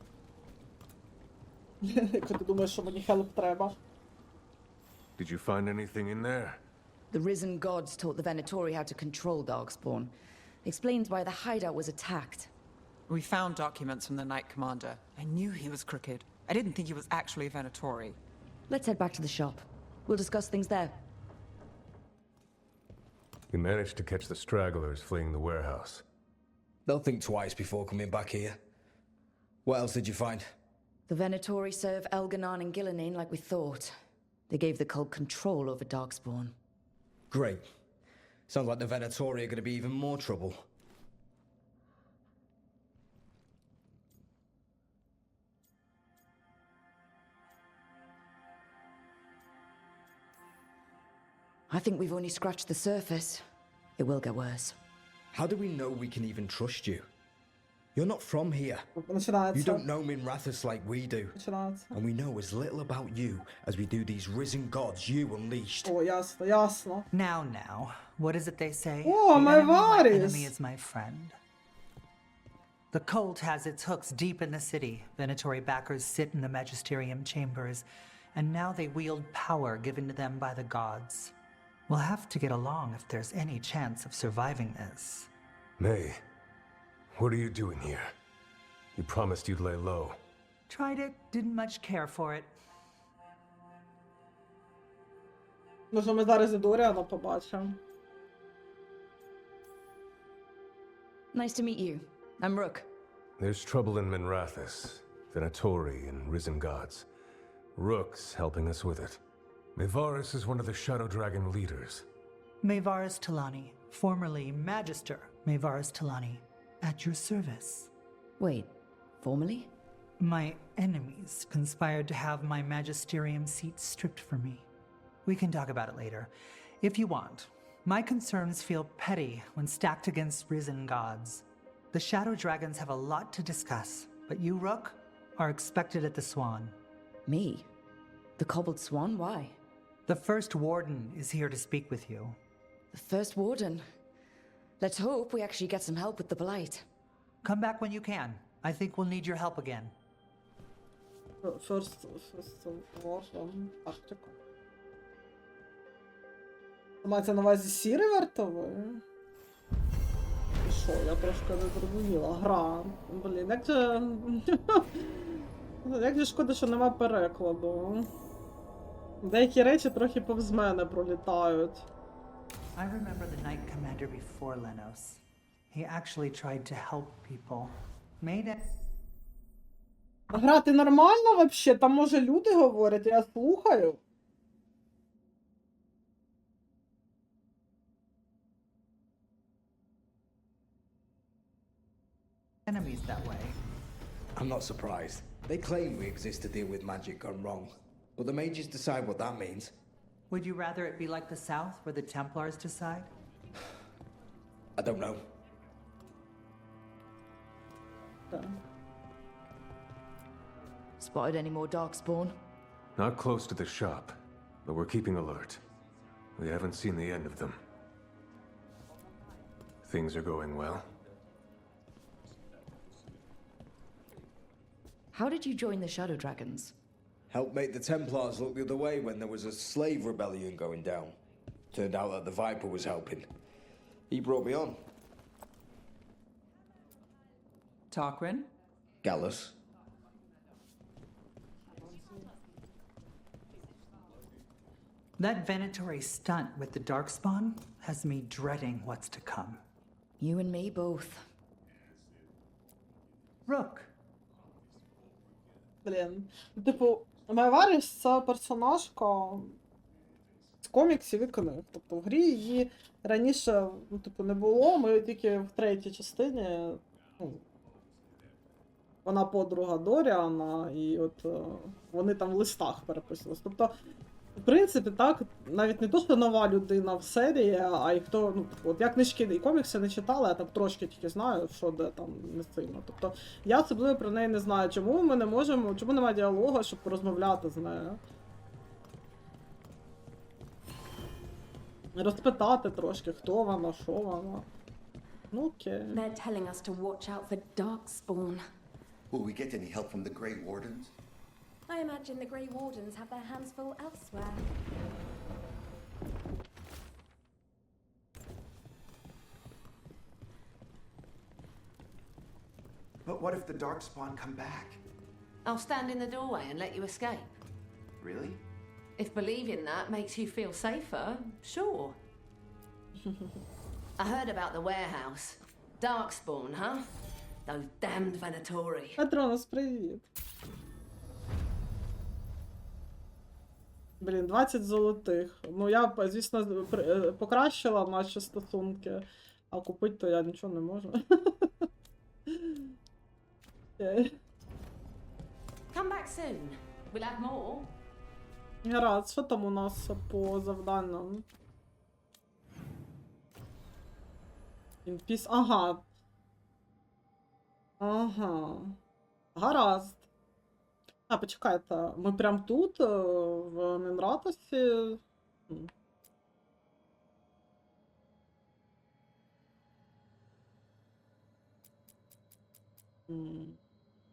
Якщо ти думаєш, що мені хелп треба. Did you find anything in there? The risen gods taught the Venatori how to control Darkspawn. Explains why the hideout was attacked. We found documents from the Knight Commander. I knew he was crooked. I didn't think he was actually a Venatori. Let's head back to the shop. We'll discuss things there. You managed to catch the stragglers fleeing the warehouse. They'll think twice before coming back here. What else did you find? The Venatori serve Elganon and Gillinan like we thought. They gave the cult control over Darkspawn. Great. Sounds like the Venatori are going to be even more trouble. I think we've only scratched the surface. It will get worse. How do we know we can even trust you? You're not from here. You don't know Minrathous like we do. And we know as little about you as we do these risen gods you unleashed. О, ясно, ясно. Now, what is it they say? Oh, The my enemy of my Varys. enemy is my friend. The cult has its hooks deep in the city. Venatori backers sit in the magisterium chambers, and now they wield power given to them by the gods. We'll have to get along if there's any chance of surviving this. May, what are you doing here? You promised you'd lay low. Tried it, didn't much care for it. Може, ми зараз і Доріана побачимо. Nice to meet you. I'm Rook. There's trouble in Minrathous, Venatori and Risen Gods. Rook's helping us with it. Mayvaris is one of the Shadow Dragon leaders. Mayvaris Talani, formerly Magister Mayvaris Talani, at your service. Wait, formerly? My enemies conspired to have my magisterium seat stripped from me. We can talk about it later, if you want. My concerns feel petty when stacked against risen gods. The Shadow Dragons have a lot to discuss, but you, Rook, are expected at the Swan. Me? The Cobbled Swan? Why? The First Warden is here to speak with you. The First Warden? Let's hope we actually get some help with the Blight. Come back when you can. I think we'll need your help again. First Warden, тактика. Мається на увазі сірий вартовий? І що, я трошки не зрозуміла. Гра. Блін, як же... Як же шкода, що нема перекладу. Деякі речі трохи повз мене пролітають. I remember the Knight Commander before Lenos. He actually tried to help people. Made it. Грати нормально вообще? Там може люди говорять, я слухаю. Enemies that way. I'm not surprised. They claim we exist to deal with magic gone wrong. But the mages decide what that means. Would you rather it be like the South, where the Templars decide? I don't know. Spotted any more Darkspawn? Not close to the shop, but we're keeping alert. We haven't seen the end of them. Things are going well. How did you join the Shadow Dragons? Helped make the Templars look the other way when there was a slave rebellion going down. Turned out that the Viper was helping. He brought me on. Tarquin? Gallus. That Venatori stunt with the Darkspawn has me dreading what's to come. You and me both. Rook. Блін. Типу, Майваріс це персонажка з коміксів і книг. Тобто в грі її раніше, ну, типу, не було. Ми тільки в третій частині, ну, вона подруга Доріана, і от вони там в листах переписувалися. Тобто, в принципі, так, навіть не то, що нова людина в серії, а й хто, ну, от я книжки і комікси не читала, я так трошки тільки знаю, що де там не сильно. Тобто, я особливо про неї не знаю, чому ми не можемо, чому немає діалогу, щоб порозмовляти з нею. Розпитати трошки, хто вона, що вона. Ну, окей. They're telling us to watch out for Darkspawn. Will we get any help from the Grey Wardens? I imagine the Grey Wardens have their hands full elsewhere. But what if the Darkspawn come back? I'll stand in the doorway and let you escape. Really? If believing that makes you feel safer, sure. I heard about the warehouse. Darkspawn, huh? Those damned Venatori. Патронус, привіт. Блін, 20 золотих. Ну, я, звісно, покращила наші стосунки, а купити то я нічого не можу. Come back soon. We'll have more. Гаразд, що там у нас по завданням? Ага. Ага. Гаразд. А, почекайте, ми прям тут, в Мінратосі?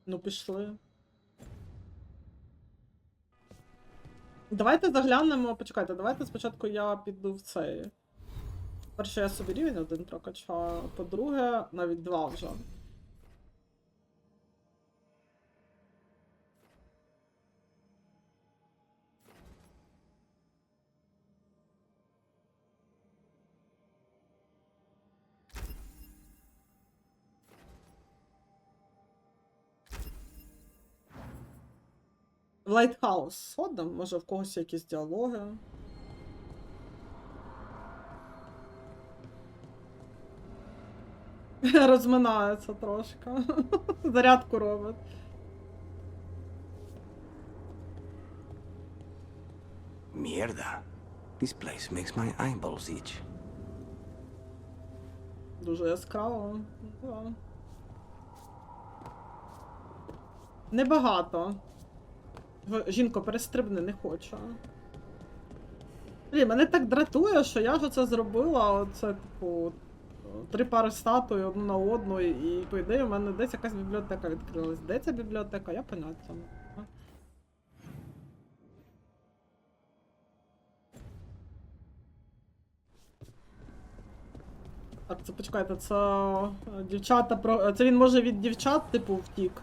Ну, пішли. Давайте заглянемо, почекайте, давайте спочатку я піду в цей. Перше, я собі рівень 1 прокачаю, по-друге, навіть 2 вже. В Лайтхаус сходимо, може в когось якісь діалоги. Розминається трошки. Зарядку робить. Mierda. This place makes my eyeballs itch. Дуже яскраво. Да. Небагато. Жінко, перестрибни, не хочу. Блін, мене так дратує, що я ж це зробила, оце, типу, 3 пари статуй одну на одну, і по ідеї в мене десь якась бібліотека відкрилась. Де ця бібліотека? Я поняття не маю. Так, це почекайте, це дівчата це він може від дівчат, типу, втік.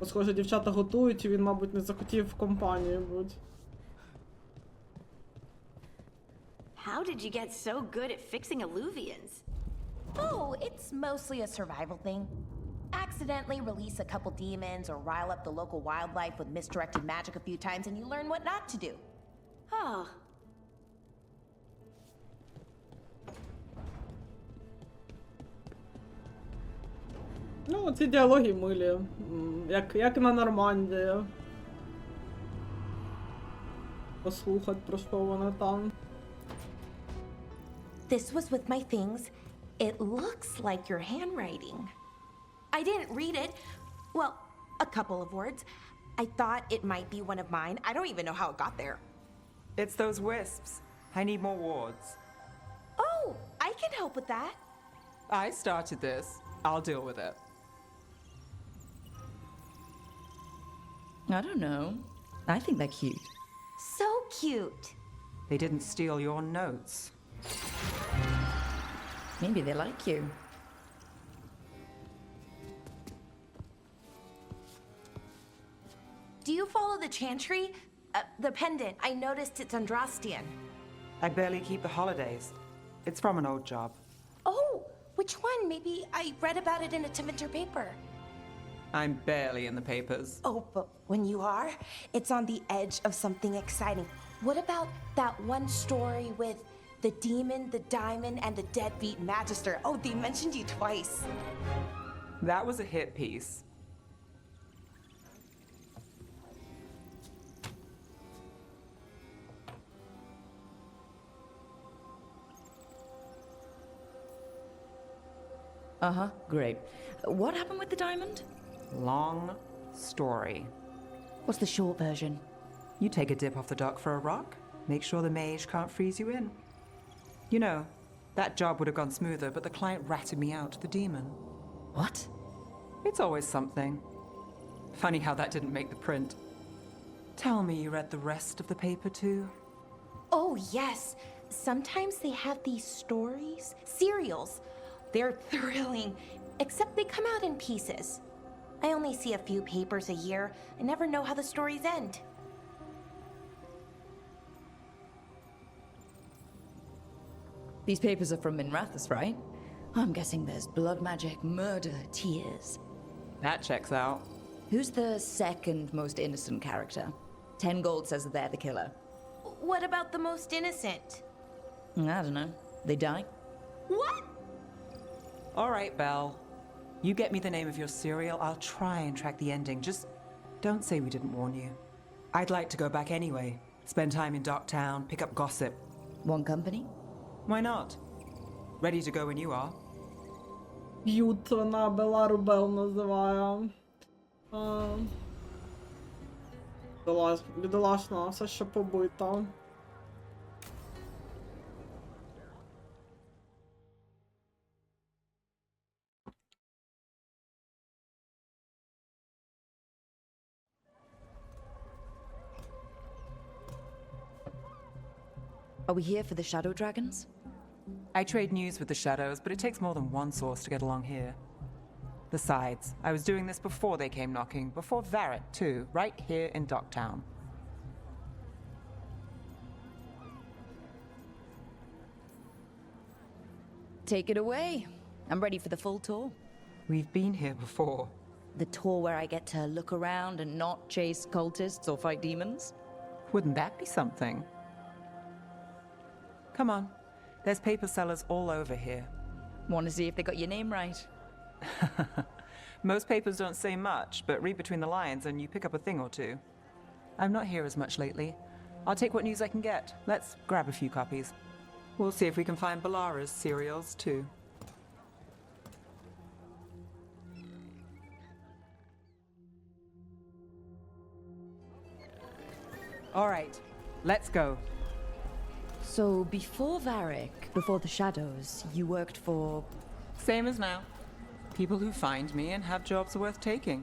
Бо, схоже, дівчата готують, і він, мабуть, не захотів в компанії бути. How did you get so good at fixing illuvians? Oh, it's mostly a survival thing. Accidentally release a couple demons or rile up the local wildlife with misdirected magic a few times and you learn what not to do. Oh. Ну, ці діалоги милі. Як на Нормандії. Послухать, про що вони там. This was with my things. It looks like your handwriting. I didn't read it. Well, a couple of words. I thought it might be one of mine. I don't even know how it got there. It's those wisps. I need more wards. Oh, I can help with that. I started this. I'll deal with it. I don't know. I think they're cute. So cute. They didn't steal your notes. Maybe they like you. Do you follow the chantry? The pendant. I noticed it's Andrastian. I barely keep the holidays. It's from an old job. Oh, which one? Maybe I read about it in a Timinter paper. I'm barely in the papers. Oh, but when you are, it's on the edge of something exciting. What about that one story with the demon, the diamond, and the deadbeat magister? Oh, they mentioned you twice. That was a hit piece. Uh-huh, great. What happened with the diamond? Long story. What's the short version? You take a dip off the dock for a rock, make sure the mage can't freeze you in. You know, that job would have gone smoother, but the client ratted me out to the demon. What? It's always something. Funny how that didn't make the print. Tell me you read the rest of the paper too? Oh, yes. Sometimes they have these stories, serials. They're thrilling, except they come out in pieces. I only see a few papers a year. I never know how the stories end. These papers are from Minrathous, right? I'm guessing there's blood magic, murder, tears. That checks out. Who's the second most innocent character? 10 gold says that they're the killer. What about the most innocent? I don't know. They die? What? All right, Belle. You get me the name of your serial, I'll try and track the ending. Just don't say we didn't warn you. I'd like to go back anyway. Spend time in Docktown, pick up gossip. One company? Why not? Ready to go when you are. Б'ют вона Белару Бел називає. Бідолашна, все ще побита. Are we here for the shadow dragons? I trade news with the shadows, but it takes more than one source to get along here. Besides, I was doing this before they came knocking, before Varret too, right here in Docktown. Take it away. I'm ready for the full tour. We've been here before. The tour where I get to look around and not chase cultists or fight demons? Wouldn't that be something? Come on. There's paper sellers all over here. Want to see if they got your name right? Most papers don't say much, but read between the lines and you pick up a thing or two. I'm not here as much lately. I'll take what news I can get. Let's grab a few copies. We'll see if we can find Balara's serials too. All right, let's go. So before Varric, before the Shadows, you worked for... Same as now. People who find me and have jobs worth taking.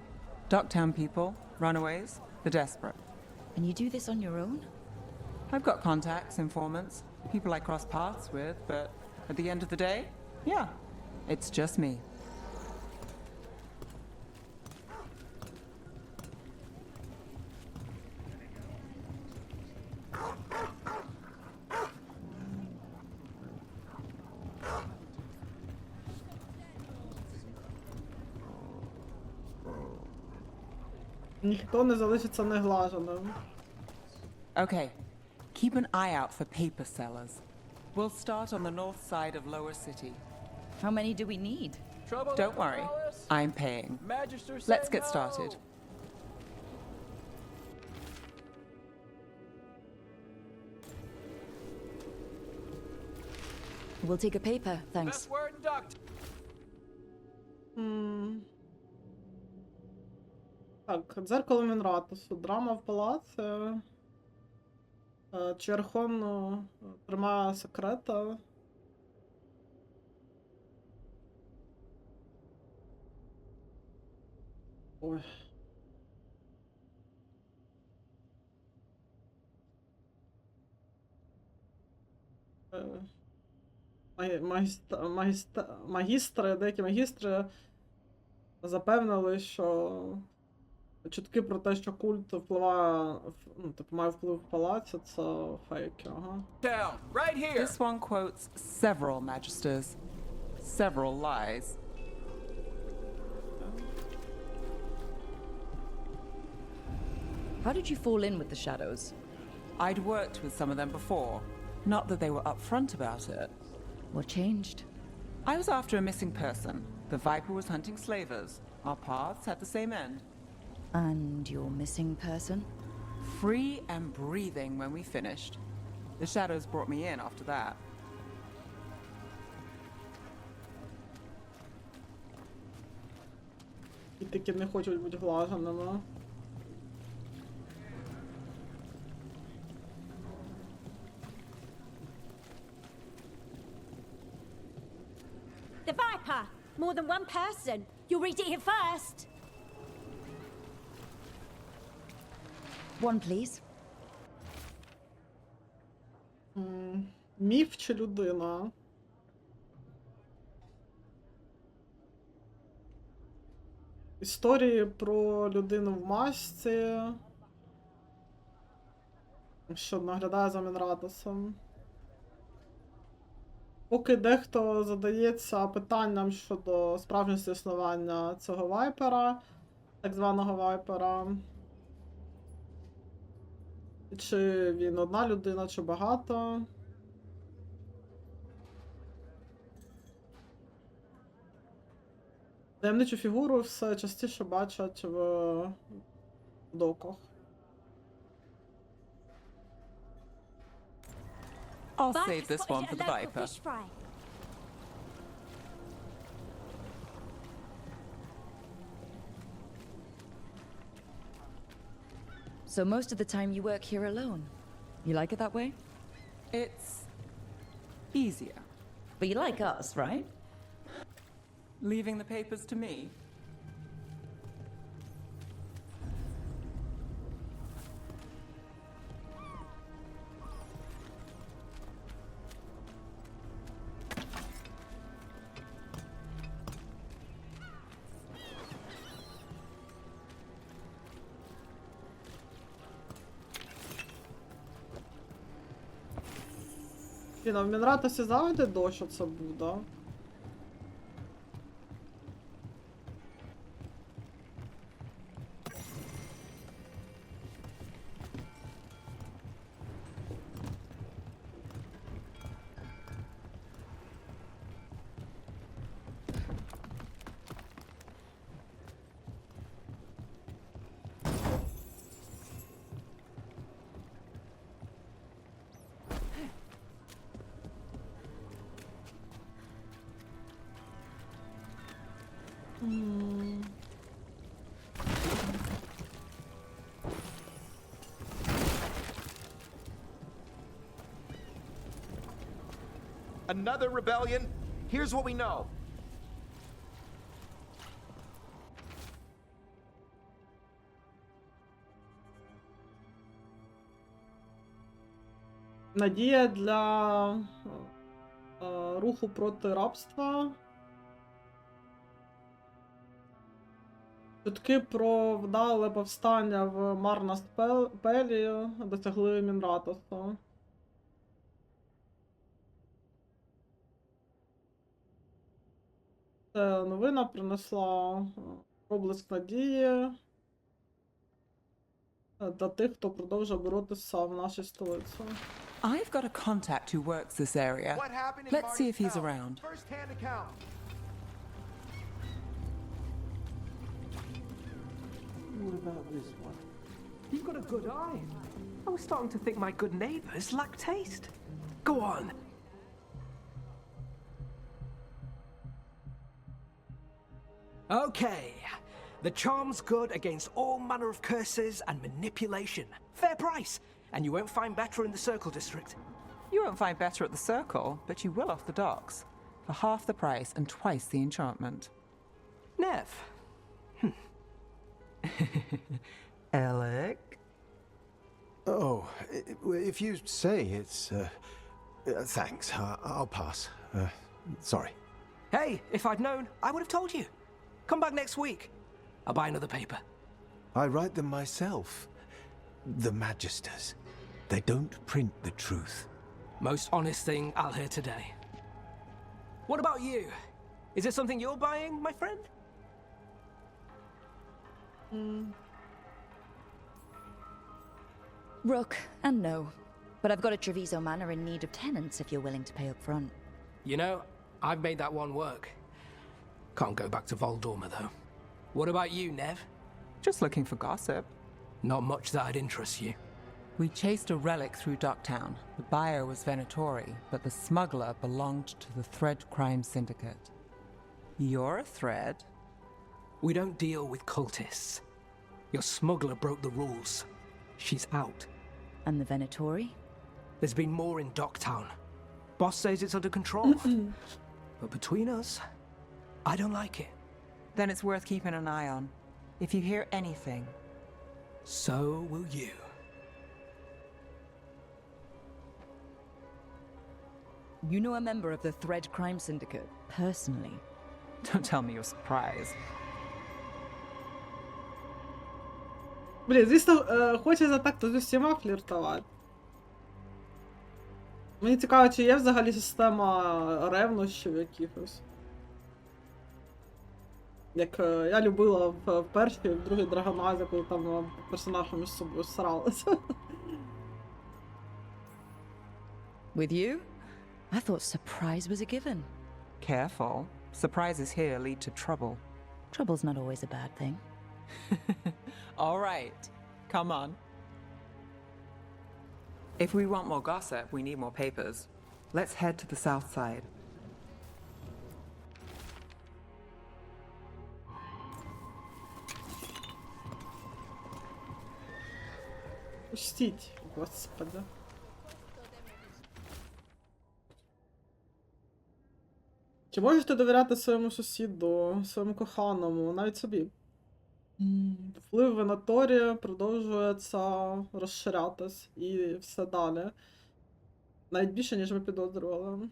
Docktown people, runaways, the desperate. And you do this on your own? I've got contacts, informants, people I cross paths with, but at the end of the day, yeah, it's just me. Ніхто не залишиться неглаженим. Okay, keep an eye out for paper sellers. We'll start on the north side of Lower City. How many do we need? Don't worry, I'm paying. Let's get started. We'll take a paper, thanks. Так, дзеркало Мінратусу, драма в палаці. Черхон тримає секрета. Ой. Деякі магістри запевнили, що чутки про те, що культ впливає, ну, типу, має вплив в палаці, це фейки, ага. This one quotes several magisters, several lies. How did you fall in with the Shadows? I'd worked with some of them before. Not that they were upfront about it. What changed? I was after a missing person. The Viper was hunting slavers. Our paths had the same end. And your missing person? Free and breathing when we finished. The Shadows brought me in after that. І таки не хочуть бути глаженими. The Viper! More than one person! You'll read it here first! One, please. Міф чи людина? Історії про людину в масці, що наглядає за Мінратусом. Поки дехто задається питанням щодо справжнього існування цього вайпера, так званого вайпера, чи він одна людина, чи багато. Таємничу фігуру все частіше бачать в доках. I'll save this one for the Viper. So most of the time you work here alone. You like it that way? It's easier. But you like us, right? Leaving the papers to me? І на Мінратосі завжди дощ оце буде. Another rebellion? Here's what we know. Надія для руху проти рабства. Чутки про вдале повстання в Марнастпелі досягли Мінратосу. Ця новина принесла проблиск надії для тих, хто продовжує боротися в нашій столиці. I've got a contact who works this area. Let's see if he's around. First-hand account. What about this one? You've got a good eye. I was starting to think my good neighbors lack taste. Go on. Okay. The charm's good against all manner of curses and manipulation. Fair price. And you won't find better in the Circle District. You won't find better at the Circle, but you will off the docks. For half the price and twice the enchantment. Nev. Alec? Oh, if you say it's, thanks. I'll pass. Sorry. Hey, if I'd known, I would have told you. Come back next week. I'll buy another paper. I write them myself. The Magisters. They don't print the truth. Most honest thing I'll hear today. What about you? Is it something you're buying, my friend? Rook, and no. But I've got a Treviso Manor in need of tenants if you're willing to pay up front. You know, I've made that one work. Can't go back to Voldorma, though. What about you, Nev? Just looking for gossip. Not much that'd interest you. We chased a relic through Docktown. The buyer was Venatori, but the smuggler belonged to the Thread Crime Syndicate. You're a Thread? We don't deal with cultists. Your smuggler broke the rules. She's out. And the Venatori? There's been more in Docktown. Boss says it's under control. But between us, I don't like it. Then it's worth keeping an eye on. If you hear anything. So will you. You know a member of the Thread Crime Syndicate, personally? Don't tell me you're surprised. Блін, звісно, хочеться так-то з усіма фліртувати. Мені цікаво, чи є взагалі система ревнощів якихось. Як я любила в першій і в другій Драгоназі, коли там персонажі між собою сралися. With you? I thought surprise was a given. Careful. Surprises here lead to trouble. Trouble's not always a bad thing. All right. Come on. If we want more gossip, we need more papers. Let's head to the south side. Пустіть, господи. Чи можете довіряти своєму сусіду, своєму коханому, навіть собі? Вплив Венаторі продовжується розширятись і все далі. Навіть більше, ніж ми підозрювали.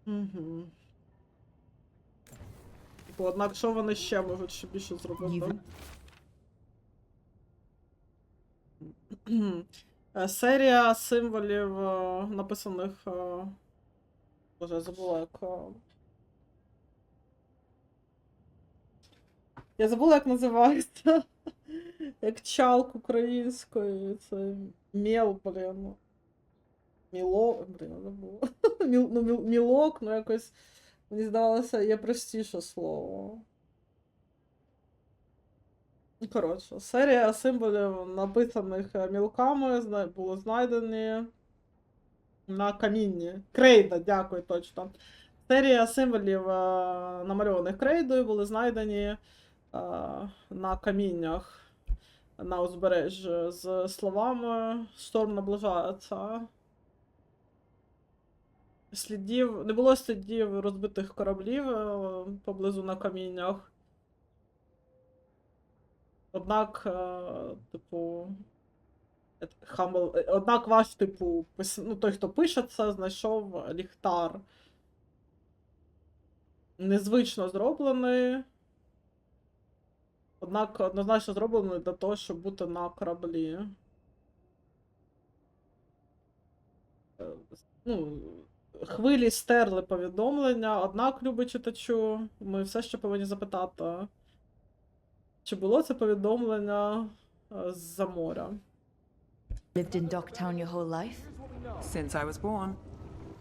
Угу. Однак, що вони ще можуть ще більше зробити? Серія символів, написаних. Боже, я забула, як. Я забула, як називається. Як чалк українською. Це мел, блін. Мілок, блін, я забула. Мілок, ну якось, мені здавалося, є простіше слово. Коротше, серія символів, написаних мілками, були знайдені на камінні. Крейда, дякую, точно. Серія символів, намальованих крейдою, були знайдені на каміннях на узбережжі з словами «Шторм наближається». Не було слідів розбитих кораблів поблизу на каміннях. Однак, однак ваш, той, хто пише це, знайшов ліхтар. Незвично зроблений. Однак однозначно зроблений для того, щоб бути на кораблі. Хвилі стерли повідомлення, однак, любий читачу, ми все ще повинні запитати, чи було це повідомлення з-за моря? Lived in Docktown your whole life? Since I was born.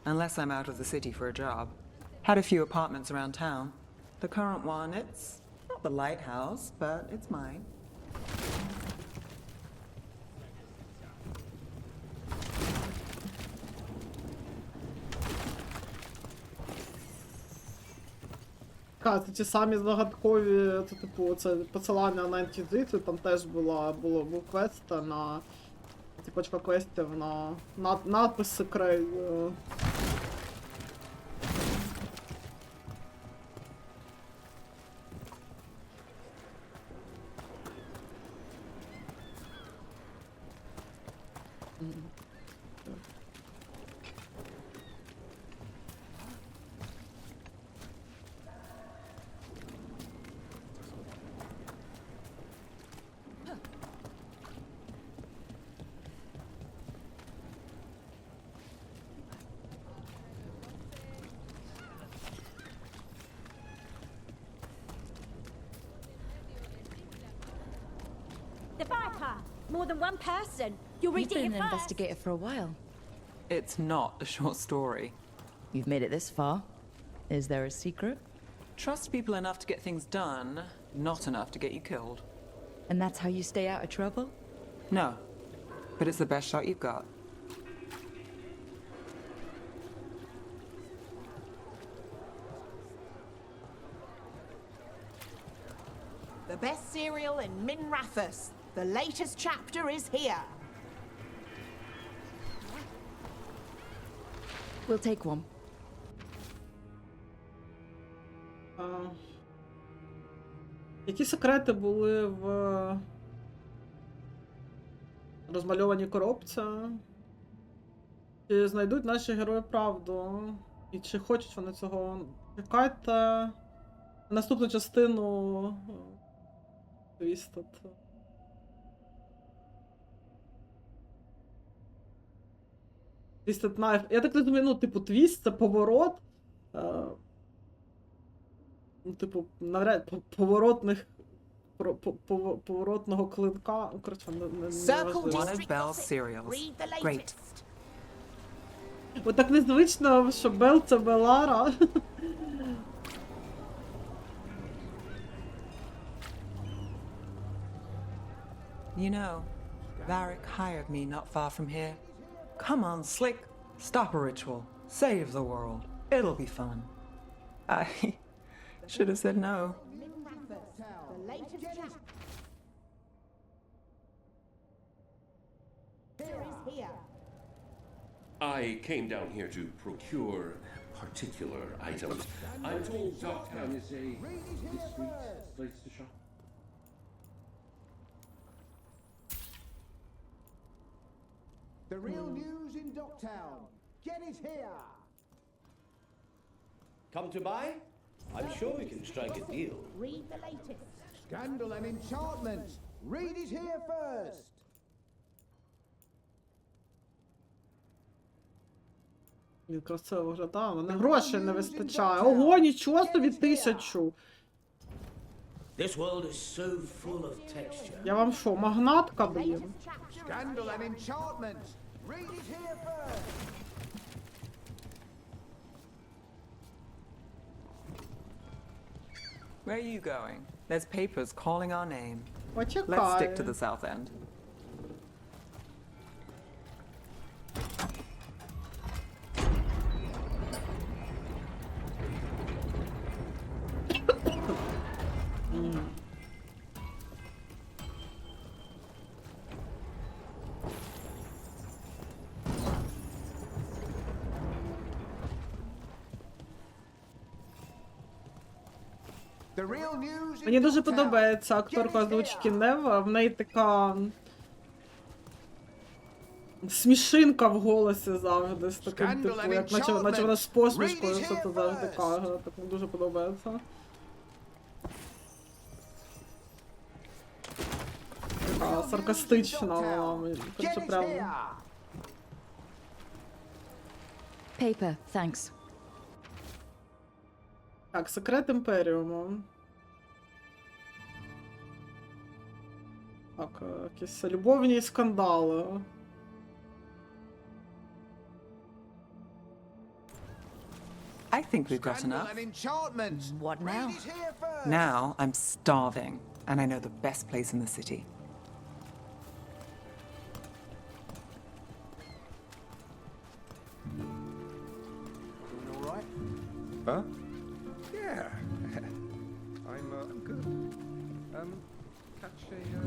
Unless I'm out of the city for a job. Had a few apartments around town. The current one, it's not the lighthouse, but it's mine. Це ті самі загадкові, це посилання на інквізицію, там теж був квест на, цепочка квестів на надписи край. The Viper! More than one person! You're You've reading been it an first! investigator for a while. It's not a short story. You've made it this far. Is there a secret? Trust people enough to get things done, not enough to get you killed. And that's how you stay out of trouble? No, but it's the best shot you've got. The best serial in Minrathous. The latest chapter is here. We'll take one. Які секрети були в розмальованій коробці? Чи знайдуть наші герої правду? І чи хочуть вони цього? Чекайте наступну частину Twisted. Twisted Knife. Я так розумію, твіст — це поворот. Навряд поворотного клинка. Коротше, не важливо. One of Belle's serials. Great. Бо так незвично, що Бел — це Белара. You know, Varric hired me not far from here. Come on, Slick. Stop a ritual. Save the world. It'll be fun. I should have said no. The latest chapter. Here is here. I came down here to procure particular items. I'm told Docktown is a discreet place to shop. The real news in Docktown. Get it here. Come to buy? I'm sure we can strike a deal. Read the latest. Scandal and enchantment. Read it here first. Він красиво виглядає, мене грошей не вистачає. Ого, нічого собі 1000. This world is so full of texture. Я вам що, магнатка, блін? Scandal and enchantment. Read it here first. Where are you going? There's papers calling our name. Почекай. Let's stick to the south end. The real news in Мені дуже Dogtown. подобається акторка озвучки Нева, в неї така смішинка в голосі завжди, з таким, типу, як наче вона з посмішкою все це завжди каже, так мені дуже подобається. Така саркастична вона, мені коротше, прям... Paper, thanks. Так, секрет Імперіуму. Так, якісь любовні скандали. I think we've got enough. Scandal and enchantment. What now? Read it here first. Now I'm starving, and I know the best place in the city. Doing all right? Huh? Yeah. I'm good. Catch a show?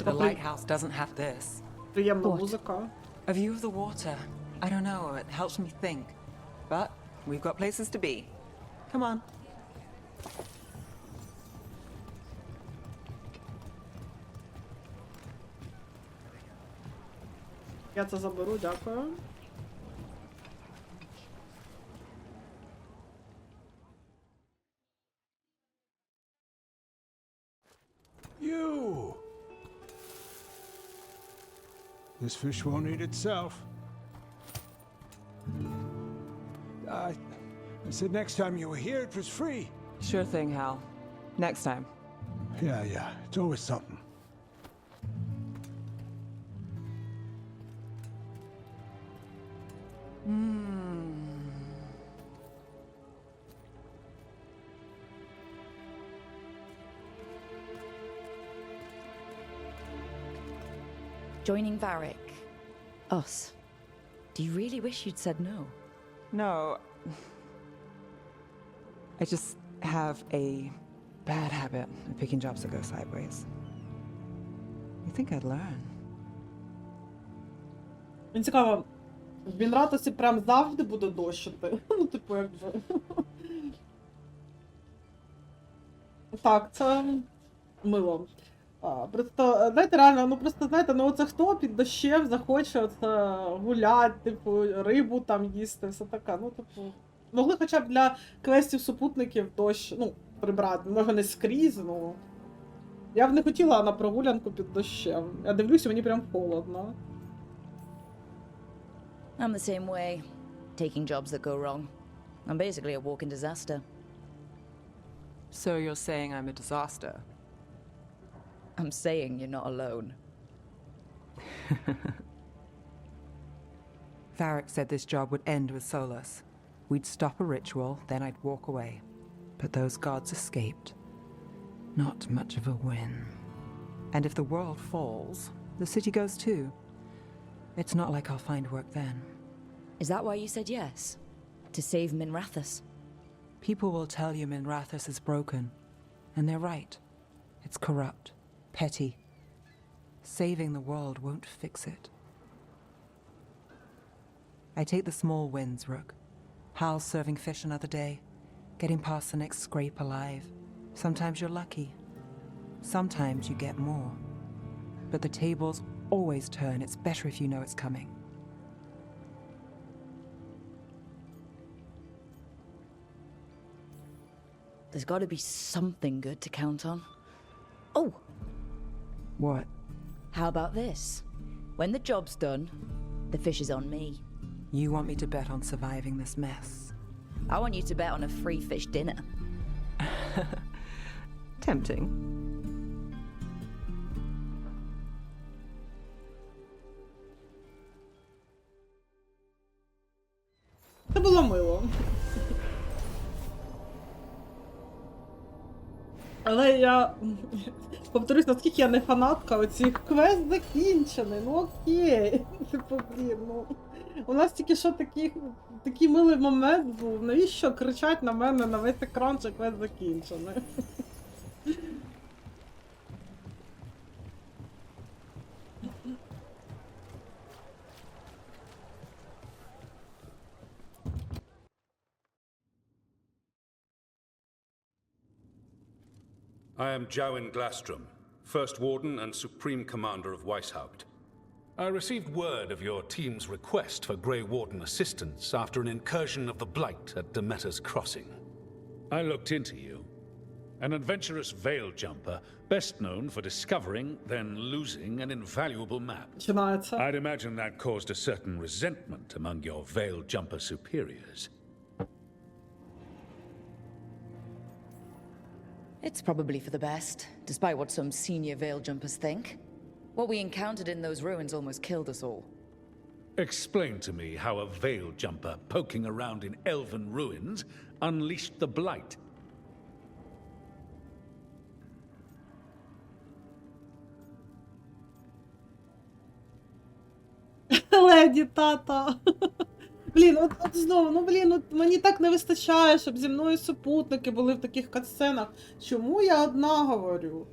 The lighthouse doesn't have this. Приємна музика. A view of the water. I don't know, it helps me think. But we've got places to be. Come on. Я це заберу, дякую. You! This fish won't eat itself. I said next time you were here it was free. Sure thing, Hal. Next time. Yeah, it's always something. Joining Varric. Us. Do you really wish you'd said no? No. I just have a bad habit of picking jobs that go sideways. You think I'd learn? Мені цікаво, в Мінратосі прям завжди буде дощити. Ну, типу, якби. Так, це мило. Просто, знаєте, реально, ну просто, знаєте, ну оце хто під дощем захоче оце гулять, типу, рибу там їсти, все таке, ну, типу. Могли хоча б для квестів супутників дощ, ну, прибрати, може не скрізь, ну. Я б не хотіла на прогулянку під дощем. Я дивлюся, мені прям холодно. I'm the same way. Taking jobs that go wrong. I'm basically a walking disaster. So you're saying I'm a disaster? I'm saying you're not alone. Varric said this job would end with Solus. We'd stop a ritual, then I'd walk away. But those gods escaped. Not much of a win. And if the world falls, the city goes too. It's not like I'll find work then. Is that why you said yes? To save Minrathous? People will tell you Minrathous is broken. And they're right. It's corrupt. Petty. Saving the world won't fix it. I take the small wins, Rook. Hal serving fish another day. Getting past the next scrape alive. Sometimes you're lucky. Sometimes you get more. But the tables always turn. It's better if you know it's coming. There's got to be something good to count on. Oh! What? How about this? When the job's done, the fish is on me. You want me to bet on surviving this mess? I want you to bet on a free fish dinner. Tempting. Це було мило. Але я повторюсь, наскільки я не фанатка оцих квест закінчений, ну окей. Типу, блін, ну. У нас тільки що такий милий момент був. Навіщо кричать на мене на весь екран, що квест закінчений? I am Jowen Glastrom, First Warden and Supreme Commander of Weishaupt. I received word of your team's request for Grey Warden assistance after an incursion of the Blight at Demeter's Crossing. I looked into you. An adventurous veil jumper, best known for discovering, then losing an invaluable map. I'd imagine that caused a certain resentment among your veil jumper superiors. It's probably for the best, despite what some senior veil jumpers think. What we encountered in those ruins almost killed us all. Explain to me how a veil jumper poking around in elven ruins unleashed the Blight. Леді, тата. Блін, от знову, ну блін, от мені так не вистачає, щоб зі мною супутники були в таких катсценах. Чому я одна говорю?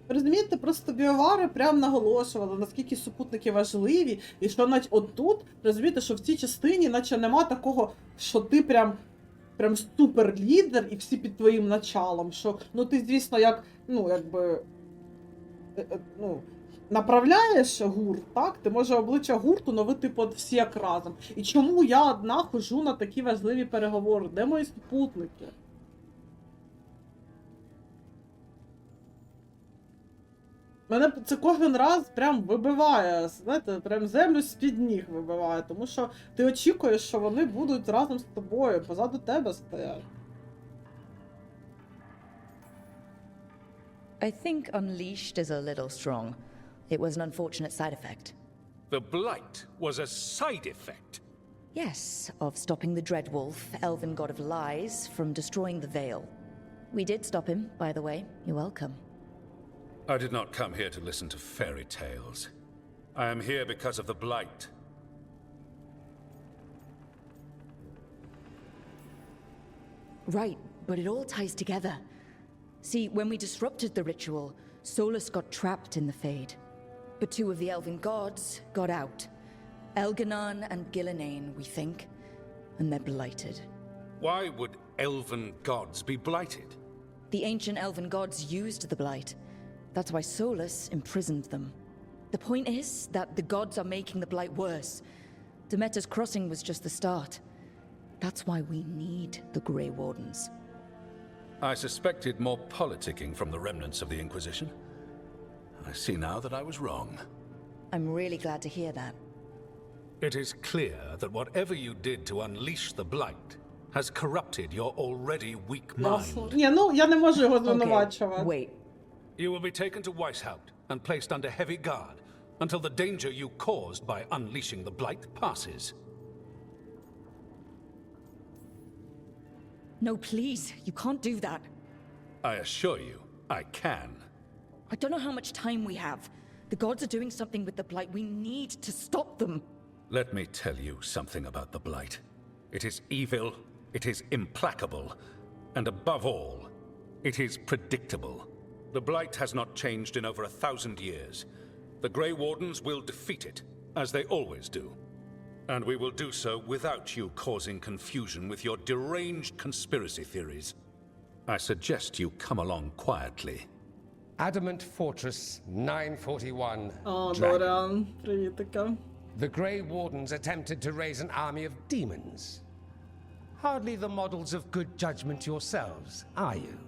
Розумієте, просто біовари прям наголошували, наскільки супутники важливі, і що навіть отут, розумієте, що в цій частині наче нема такого, що ти прям суперлідер і всі під твоїм началом, що, ну ти, звісно, як, ну, якби, ну, направляєш гурт, так? Ти може обличчя гурту, но ви типу всі як разом. І чому я одна хожу на такі важливі переговори? Де мої супутники? Мене це кожен раз прям вибиває, знаєте, прям землю з-під ніг вибиває, тому що ти очікуєш, що вони будуть разом з тобою, позаду тебе стоять. I think unleashed is a little strong. It was an unfortunate side effect. The Blight was a side effect? Yes, of stopping the Dreadwolf, elven god of lies, from destroying the Veil. We did stop him, by the way. You're welcome. I did not come here to listen to fairy tales. I am here because of the Blight. Right, but it all ties together. See, when we disrupted the ritual, Solus got trapped in the Fade. But two of the elven gods got out. Elganon and Gillenane, we think. And they're blighted. Why would elven gods be blighted? The ancient elven gods used the blight. That's why Solus imprisoned them. The point is that the gods are making the blight worse. Demeter's Crossing was just the start. That's why we need the Grey Wardens. I suspected more politicking from the remnants of the Inquisition. I see now that I was wrong. I'm really glad to hear that. It is clear that whatever you did to unleash the Blight has corrupted your already weak mind. Ні, ну я не можу його звинувачувати. Wait. You will be taken to Weishaupt and placed under heavy guard until the danger you caused by unleashing the Blight passes. No, please, you can't do that. I assure you, I can. I don't know how much time we have. The gods are doing something with the Blight. We need to stop them. Let me tell you something about the Blight. It is evil, it is implacable, and above all, it is predictable. The Blight has not changed in over 1,000 years. The Grey Wardens will defeat it, as they always do. And we will do so without you causing confusion with your deranged conspiracy theories. I suggest you come along quietly. Adamant Fortress 941. Oh, Dragon. Dorian, привітика. The Grey Wardens attempted to raise an army of demons. Hardly the models of good judgment yourselves, are you?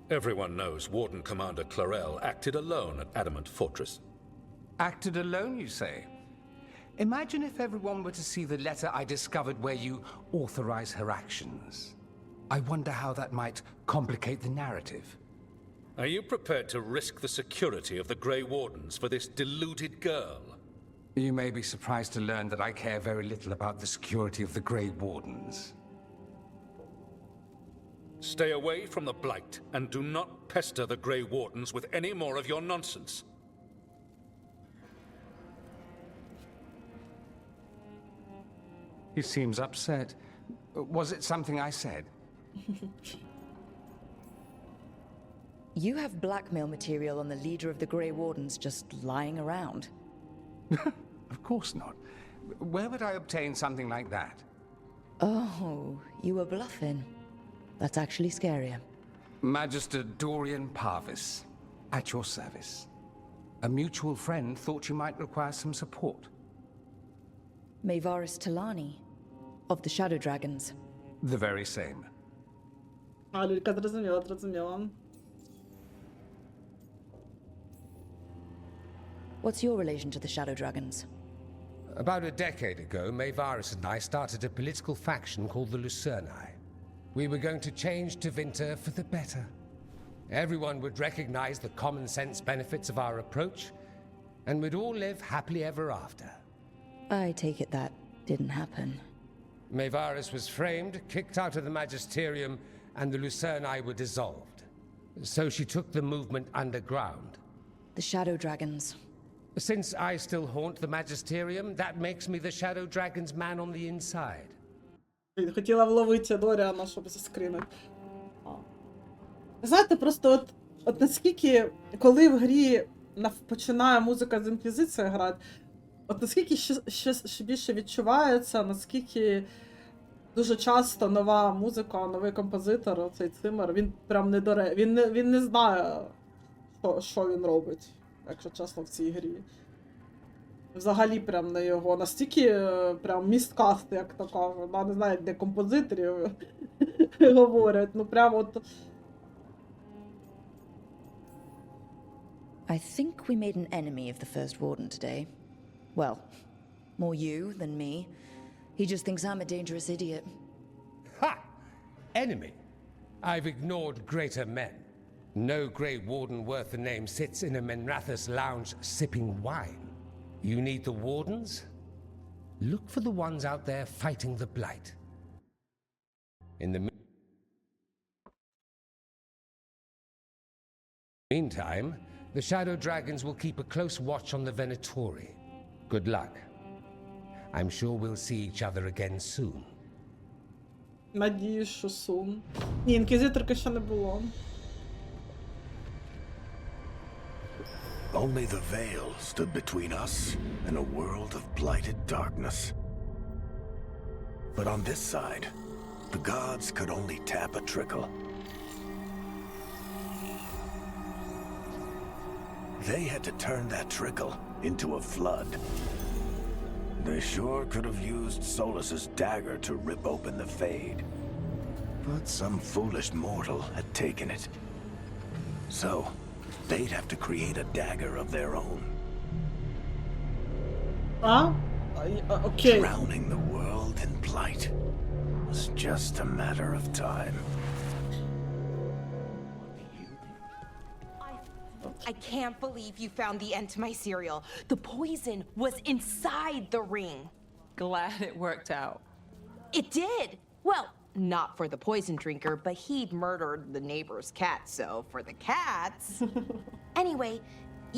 Everyone knows Warden Commander Clarel acted alone at Adamant Fortress. Acted alone, you say? Imagine if everyone were to see the letter I discovered where you authorize her actions. I wonder how that might complicate the narrative. Are you prepared to risk the security of the Grey Wardens for this deluded girl? You may be surprised to learn that I care very little about the security of the Grey Wardens. Stay away from the Blight, and do not pester the Grey Wardens with any more of your nonsense. He seems upset. Was it something I said? You have blackmail material on the leader of the Grey Wardens just lying around. Of course not. Where would I obtain something like that? Oh, you were bluffing. That's actually scarier. Magister Dorian Parvis, at your service. A mutual friend thought you might require some support. Mayvaris Talani, of the Shadow Dragons. The very same. А, Лілька зрозуміла, зрозуміла. What's your relation to the Shadow Dragons? About a decade ago, Mayvaris and I started a political faction called the Lucerni. We were going to change Tevinter for the better. Everyone would recognize the common sense benefits of our approach, and we'd all live happily ever after. I take it that didn't happen. Mayvaris was framed, kicked out of the Magisterium, and the Lucerni were dissolved. So she took the movement underground. The Shadow Dragons. Since I still haunt the Magisterium, that makes me the Shadow Dragon's man on the inside. Хотіла вловити Доріана, щоб заскрінити. Знаєте, просто от наскільки, коли в грі починає музика з Інквізиції грати, от наскільки ще більше відчувається, наскільки дуже часто нова музика, новий композитор, цей Циммер, він прям він не знає, що він робить, якщо чесно, в цій грі. Взагалі прям не його. Настільки прям місткаст, як то кажуть. Не знаю, де композиторів говорять. Ну прям от... I think we made an enemy of the First Warden today. Well, more you than me. He just thinks I'm a dangerous idiot. Ha! Enemy? I've ignored greater men. No Grey Warden worth the name sits in a Menrathus lounge sipping wine. You need the Wardens? Look for the ones out there fighting the Blight. In the meantime, the Shadow Dragons will keep a close watch on the Venatori. Good luck. I'm sure we'll see each other again soon. Надіюсь, що soon. Ні, інквізиторки ще не було. Only the veil stood between us and a world of blighted darkness. But on this side, the gods could only tap a trickle. They had to turn that trickle into a flood. They sure could have used Solus's dagger to rip open the Fade. But some foolish mortal had taken it. So, they'd have to create a dagger of their own. Okay. Drowning the world in blight was just a matter of time. I can't believe you found the end to my cereal. The poison was inside the ring. Glad it worked out. It did. Well, not for the poison drinker, but he'd murdered the neighbor's cat, so for the cats. Anyway,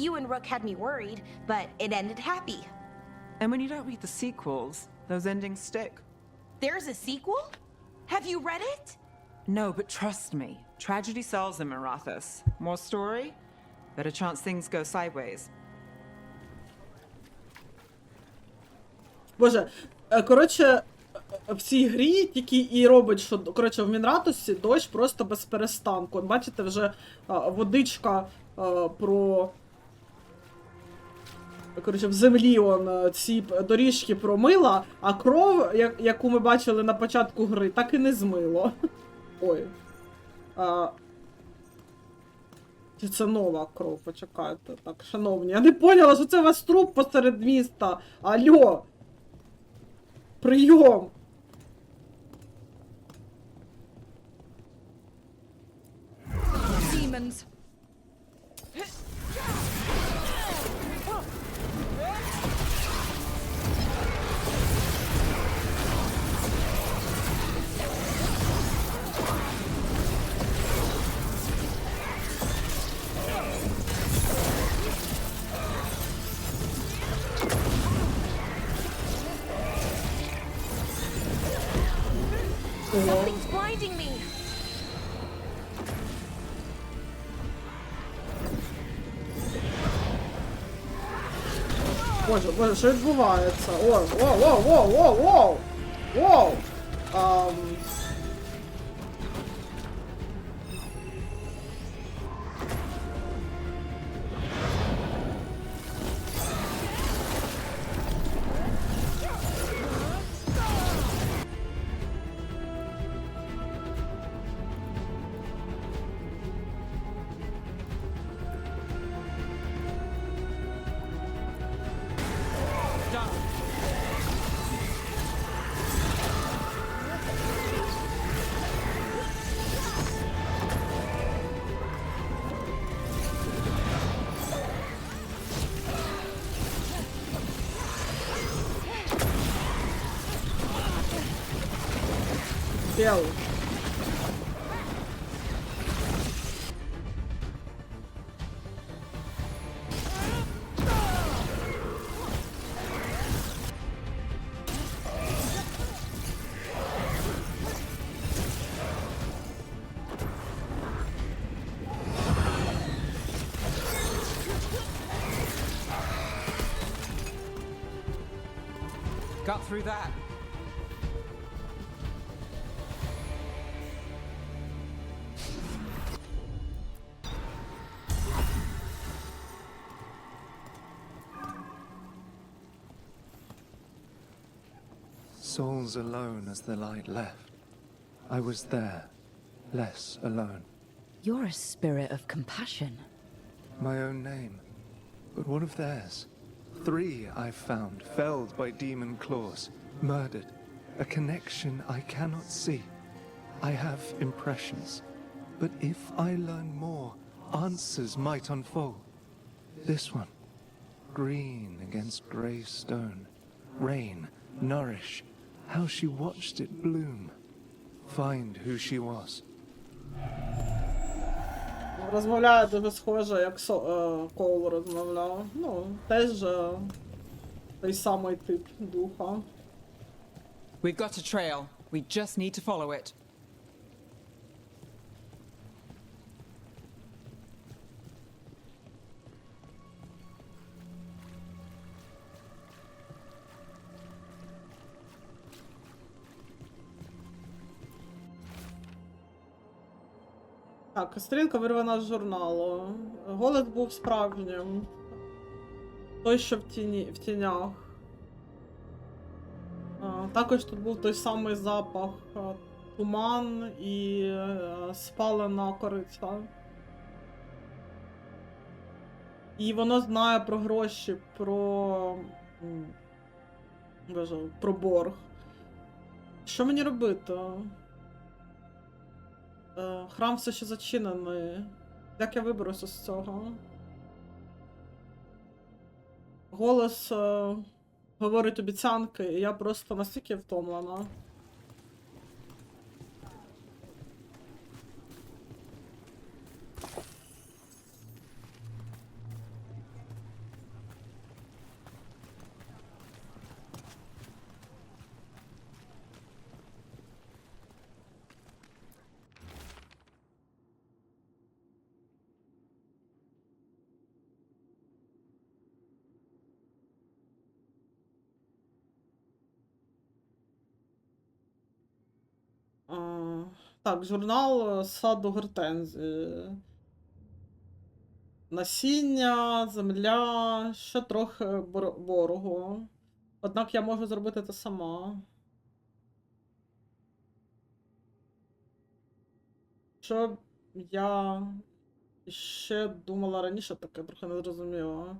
you and Rook had me worried, but it ended happy. And when you don't read the sequels, those endings stick. There's a sequel? Have you read it? No, but trust me. Tragedy sells in Marathas. More story? Better chance things go sideways. Боже, коротше, в цій грі тільки і робить, що, коротше, в Мінратусі дощ просто без перестанку. От бачите, вже водичка про... Коротше, в землі ці доріжки промила, а кров, яку ми бачили на початку гри, так і не змило. Ой. Чи це нова кров? Почекайте. Так, шановні, я не поняла, що це у вас труп посеред міста. Алло! Прийом! Demons. Something's blinding me. Боже, боже, що відбувається? О, воу! Белый. Got through that. Souls alone as the light left. I was there, less alone. You're a spirit of compassion. My own name, but one of theirs. 3 I've found, felled by demon claws, murdered. A connection I cannot see. I have impressions, but if I learn more, answers might unfold. This one, green against grey stone, rain, nourish, how she watched it bloom. Find who she was. Розмовляє дуже схоже, як Коул розмовляв. Ну, теж той самий тип духа. We've got a trail. We just need to follow it. Так, сторінка вирвана з журналу. Голос був справжнім. Той, що в тінях. Також тут був той самий запах, туман і спалена кориця. І воно знає про гроші, про борг. Що мені робити? Храм все ще зачинений. Як я виберуся з цього? Голос говорить обіцянки, і я просто настільки втомлена. Так, журнал саду гортензії. Насіння, земля, ще трохи боргу. Однак я можу зробити це сама. Що я І ще думала раніше таке, трохи не зрозуміла.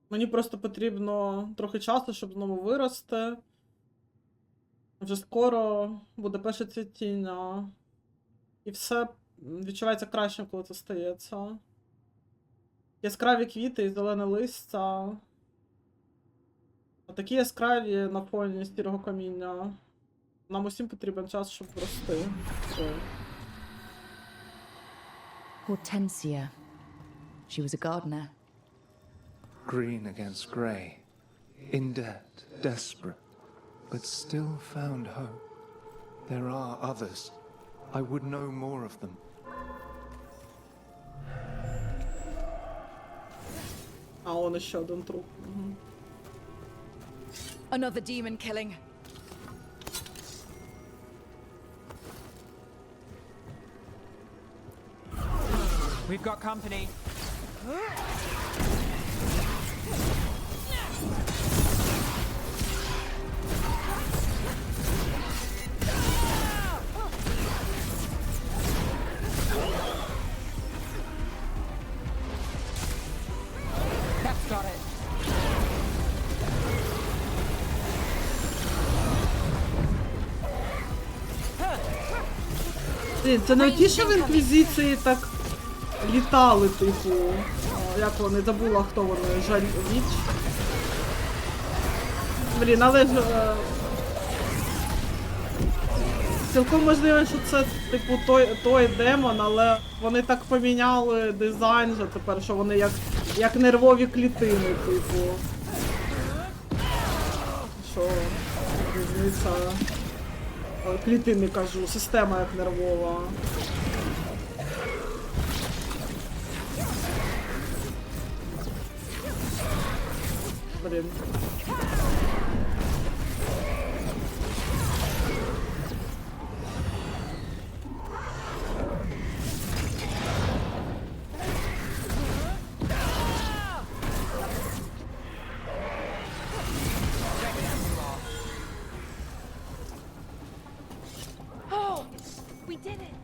Мені просто потрібно трохи часу, щоб знову вирости. Вже скоро буде перше цвітіння. І все відчувається краще, коли це стається. Яскраві квіти і зелене листя. А такі яскраві на фоні сірого каміння. Нам усім потрібен час, щоб рости. Hortensia. She was a gardener. Green against grey. In debt, desperate, but still found hope. There are others. I would know more of them. А он ще один труп. Another demon killing. We've got company. That's got it. Це не ті, що в інквізиції так літали, типу. Як вони, забула, хто вони, Жаль-Віч. Блін, але ж... Цілком можливо, що це, типу, той демон, але вони так поміняли дизайн вже тепер, що вони як нервові клітини, типу. Що? Різниця... Клітини, кажу, система як нервова. Блін. We did it!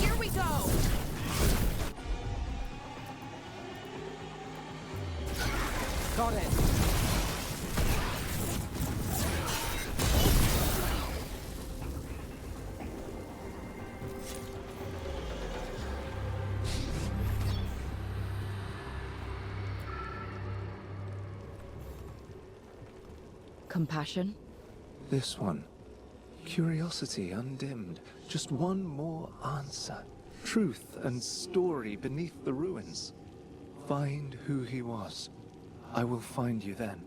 Here we go! Got it. Compassion? This one. Curiosity undimmed. Just one more answer. Truth and story beneath the ruins. Find who he was. I will find you then.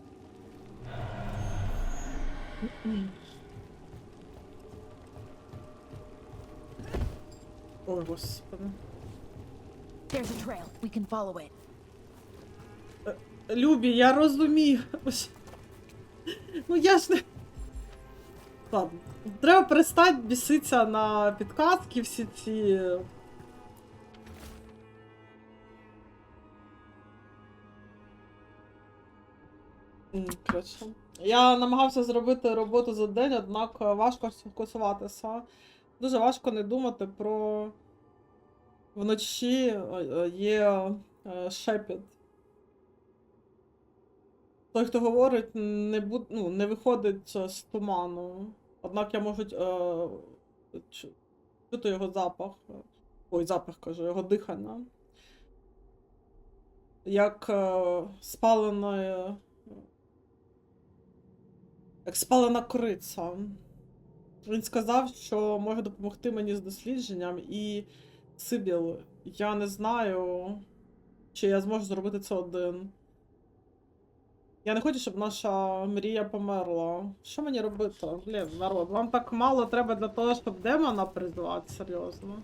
Ой, господи. There's a trail. We can follow it. Любі, я розумію. Ну я ж не... Ладно. Треба перестати біситися на підказки всі ці... Коротше. Я намагався зробити роботу за день, однак важко сфокусуватися. Дуже важко не думати про... Вночі є шепіт. Той, хто говорить, не виходить з туману. Однак я можу чути його запах. Ой, запах, кажу, його дихання. Як спалена кориця. Він сказав, що може допомогти мені з дослідженням, і Сибіл, я не знаю, чи я зможу зробити це один. Я не хочу, щоб наша мрія померла. Що мені робити? Блін, народ, вам так мало треба для того, щоб демона призвати, серйозно.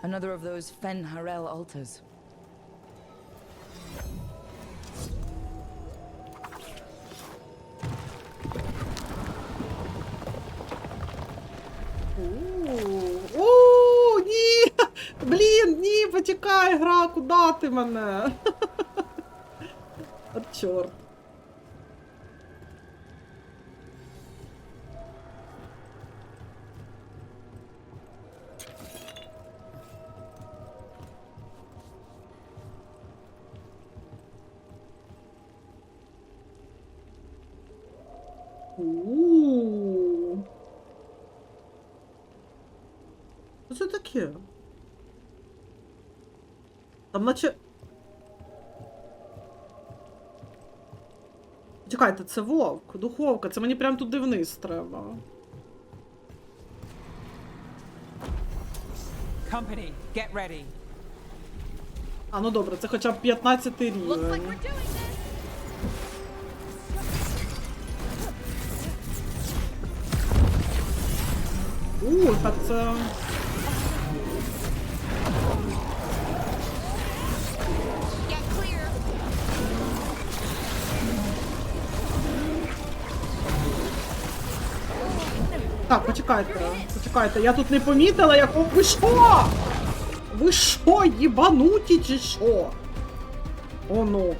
Another of those Fen Harel altars. почекай, гра, куди ти мене? От чорт. Що це таке? Там наче... Чекайте, це вовк, духовка, це мені прям туди вниз треба. Company, get ready. А, ну добре, це хоча б 15 рівень. Так це... Так, почекайте, я тут не помітила, якого... Ви що? Ви що, їбануті чи що? О, ну.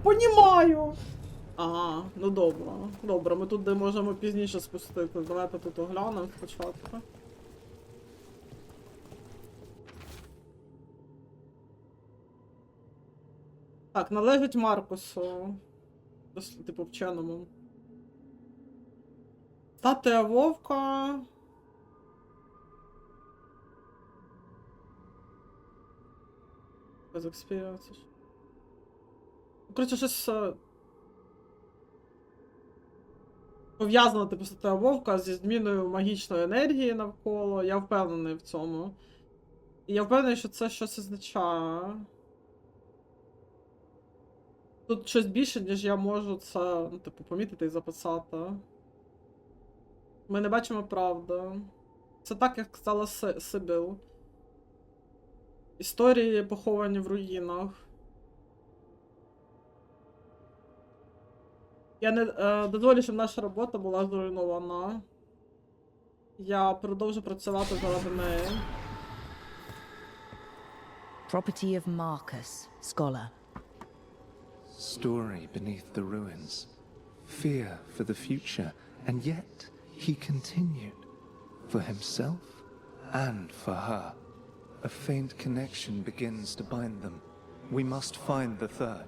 Понімаю. Ага, ну добре. Добре, ми туди можемо пізніше спустити. Давайте тут оглянемо спочатку. Так, належить Маркусу. Типу вченому. Статуя вовка. Без експіріансу. Коротше, щось... пов'язано, типу, статуя вовка зі зміною магічної енергії навколо. Я впевнений в цьому. І я впевнений, що це щось означає. Тут щось більше, ніж я можу це, ну, типу, помітити і записати. Ми не бачимо правди. Це так, як сказала Сибіл. Історії поховані в руїнах. Я не дозволю, щоб наша робота була зруйнована. Я продовжу працювати заради неї. Property of Marcus, scholar. Story beneath the ruins. Fear for the future. And yet, he continued. For himself and for her. A faint connection begins to bind them. We must find the third.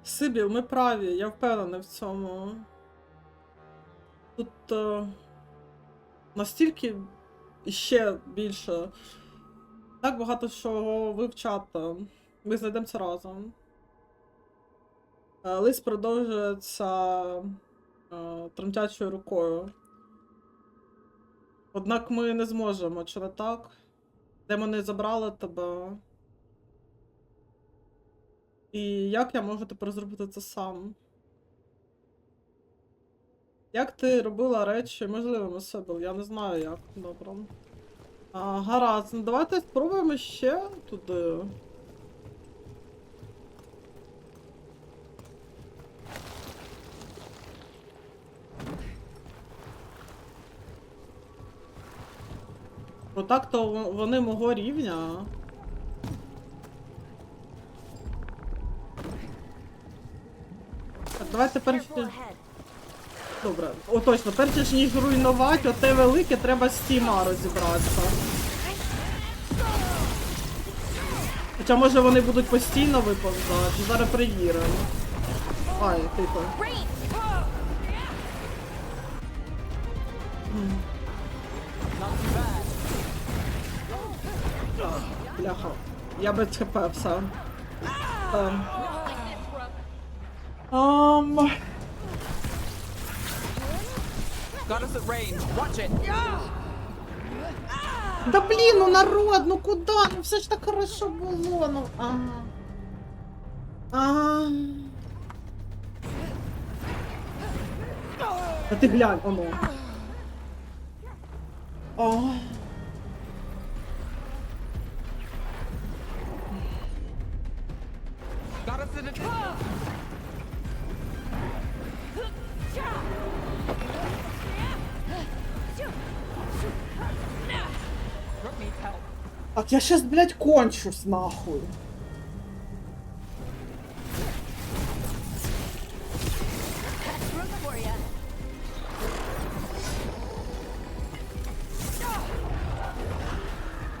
Сибіл, ми праві, я впевнений в цьому. Тут настільки і ще більше. Так багато чого вивчати. Ми знайдемо це разом. Лист продовжується тремтячою рукою. Однак ми не зможемо, чи не так? Демони забрали тебе. І як я можу тепер зробити це сам? Як ти робила речі можливими, Сибіл? Я не знаю як. Добре. Гаразд, ну давайте спробуємо ще туди. Отак-то вони мого рівня. Так, давайте перш... Добре, о точно, перш ніж руйнувати, оте велике, треба з тіма розібратися. Хоча може вони будуть постійно виповзати, зараз перевіримо. Ай, тихо. Бляха, я без хп все. Got us at range. Watch it. Да блін, ну народ, ну куди? Ну все ж так хорошо було, ну. А ти глянь, оно. Got us at a... Brooke needs help. Так я щас, блядь, кончусь, нахуй.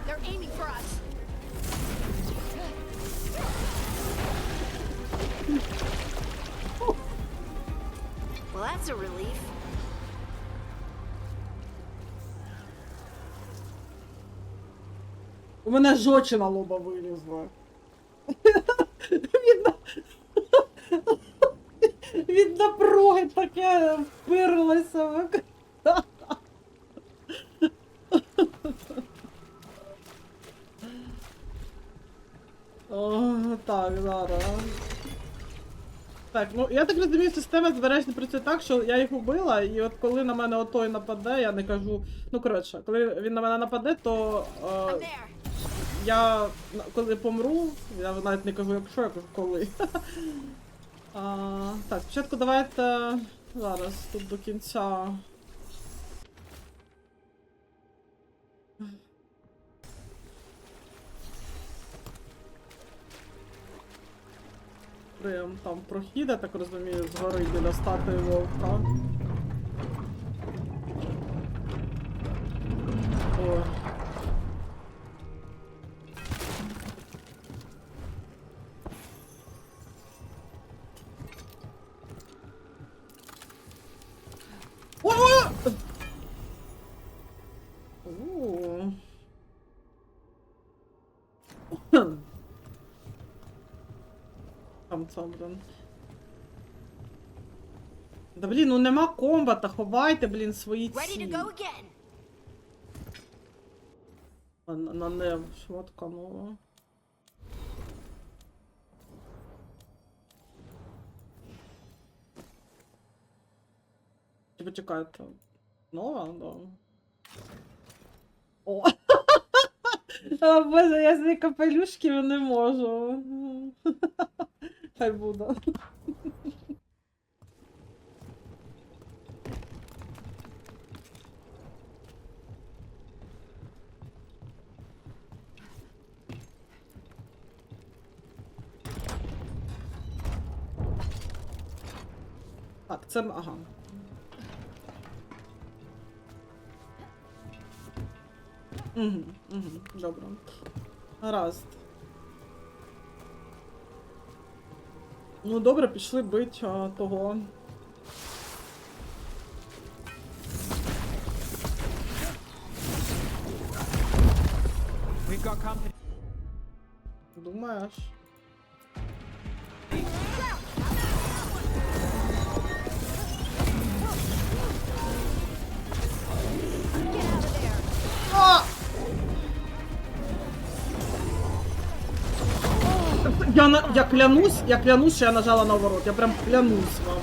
They're aiming for us. Well, that's a relief. У мене жочі на лоба вилізла. Від напруги таке впирилося. О, так, зараз. Так, ну я так розумію, система збереження працює так, що я їх убила, і от коли на мене отой нападе, я не кажу... Ну, коротше, коли він на мене нападе, то... я, коли помру, я навіть не кажу якщо, я кажу коли. Так, спочатку давайте зараз тут до кінця. Прям там прохід, я так розумію, згори біля статуї вовка. Ой. Там, блин. Да блін, ну нема комбата, ховайте, блін, свої ці. На нев, швидко, ну. Почекайте. Нова, да. О! О, боже, я з цієї капелюшки не можу. Хай буде. Так, це... ага. Добре. Гаразд. Ну добре, пішли бить того. Думаєш? Я клянусь, що я нажала на ворот. Я прям клянусь вам.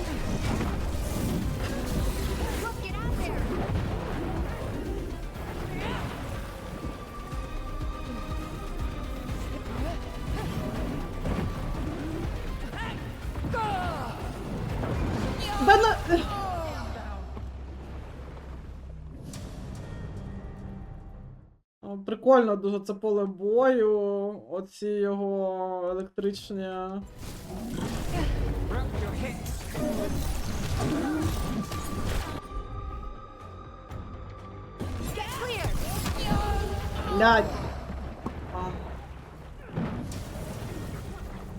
Да на... Прикольно дуже це поле бою, оці його електричні. Блядь.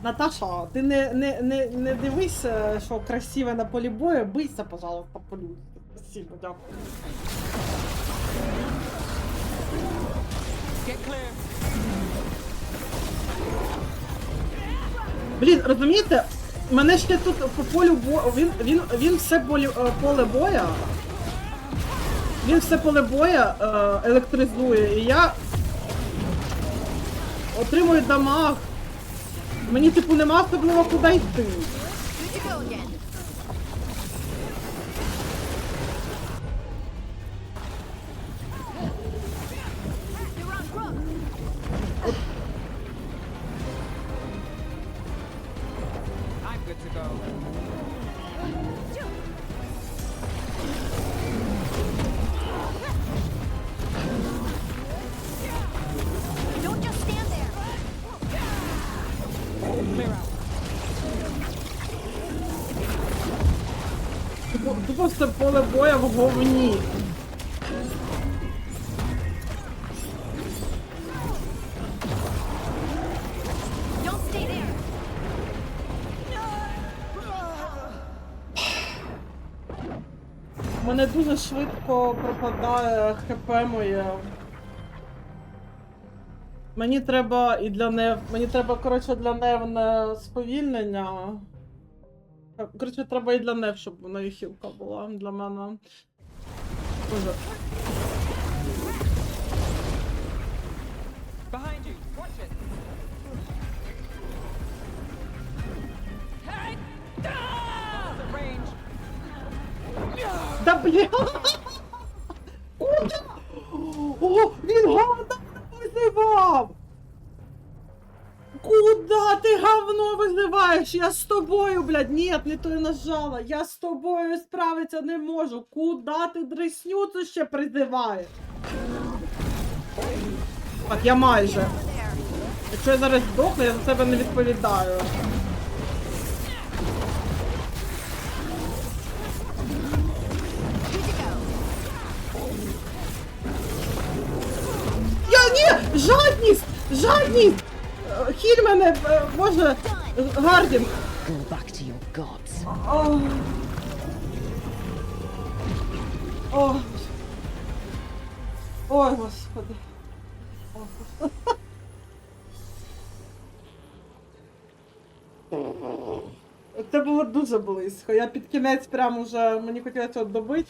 Наташа, ти не дивись, що красиве на полі бою, бийся, пожалуйста, по-людськи. Спасибо, дякую. Блін, розумієте, мене ще тут по полю бою, він все поле боя Він все поле боя електризує, і я отримую дамаг. Мені, типу, нема особливо куди йти. Тупо все поле боя в говні. У мене дуже швидко пропадає ХП моє. Мені треба і для нев... Мені треба, коротше, для невне сповільнення. Коротше, треба і для нев, щоб вона і хілка була для мене. Боже. Behind you. Watch it. Hey! The range. Да бля! Куда? О, він говно визивав! Куда ти говно визиваєш? Я з тобою, блядь! Ні, не то я нажала. Я з тобою справитися не можу. Куда ти дреснюцу ще призиваєш? Так, я майже. Якщо я зараз здохну, я за себе не відповідаю. Ні! Жадність! Жадність! Хіль мене, боже, Гардінг. О. О. Ой, господи. Це було дуже близько. Я під кінець прям уже, мені хотілося от добити.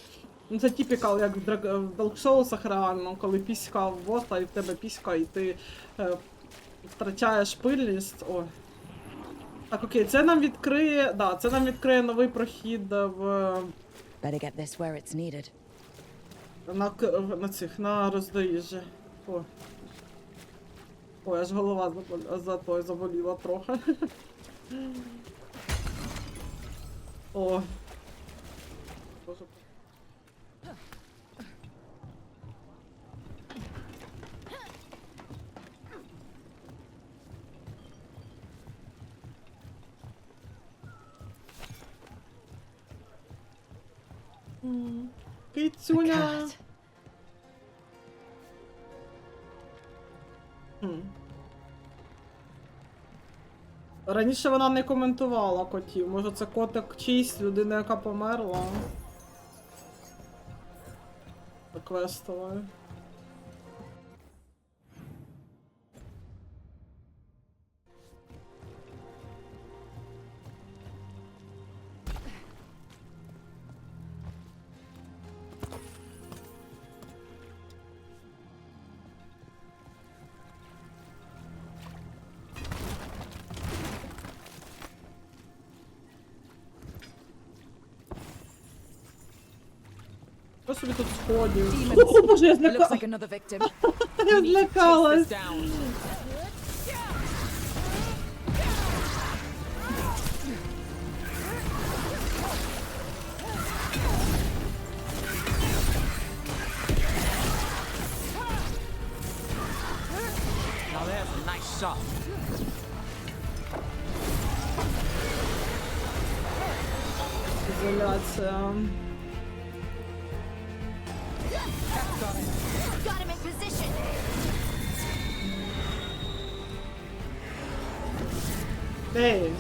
Ну, це типікал, як в Dark Souls'ах реально, коли піська в боса і в тебе піська, і ти втрачаєш пильність. О. Так, окей, це нам відкриє, да, це нам відкриє новий прохід в... На роздоріжжі. О. Ой, аж голова заболіла трохи. О. Боже. Кицюня. Раніше вона не коментувала котів. Може це котик чийсь, людина, яка померла. Квестова. Що собі тут сходів? О, боже, я злякалась! Я злякалась! Now there's a nice shot. Ізоляція. Got him in position. Ей.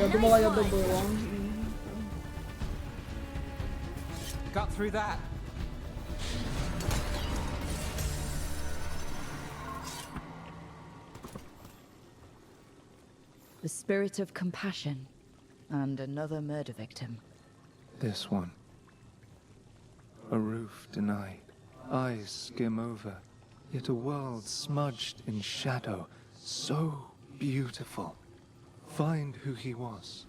Я думала, я добила. Got through that. The spirit of compassion. And another murder victim. This one. A roof denied. Eyes skim over. Yet a world smudged in shadow. So beautiful. Find who he was.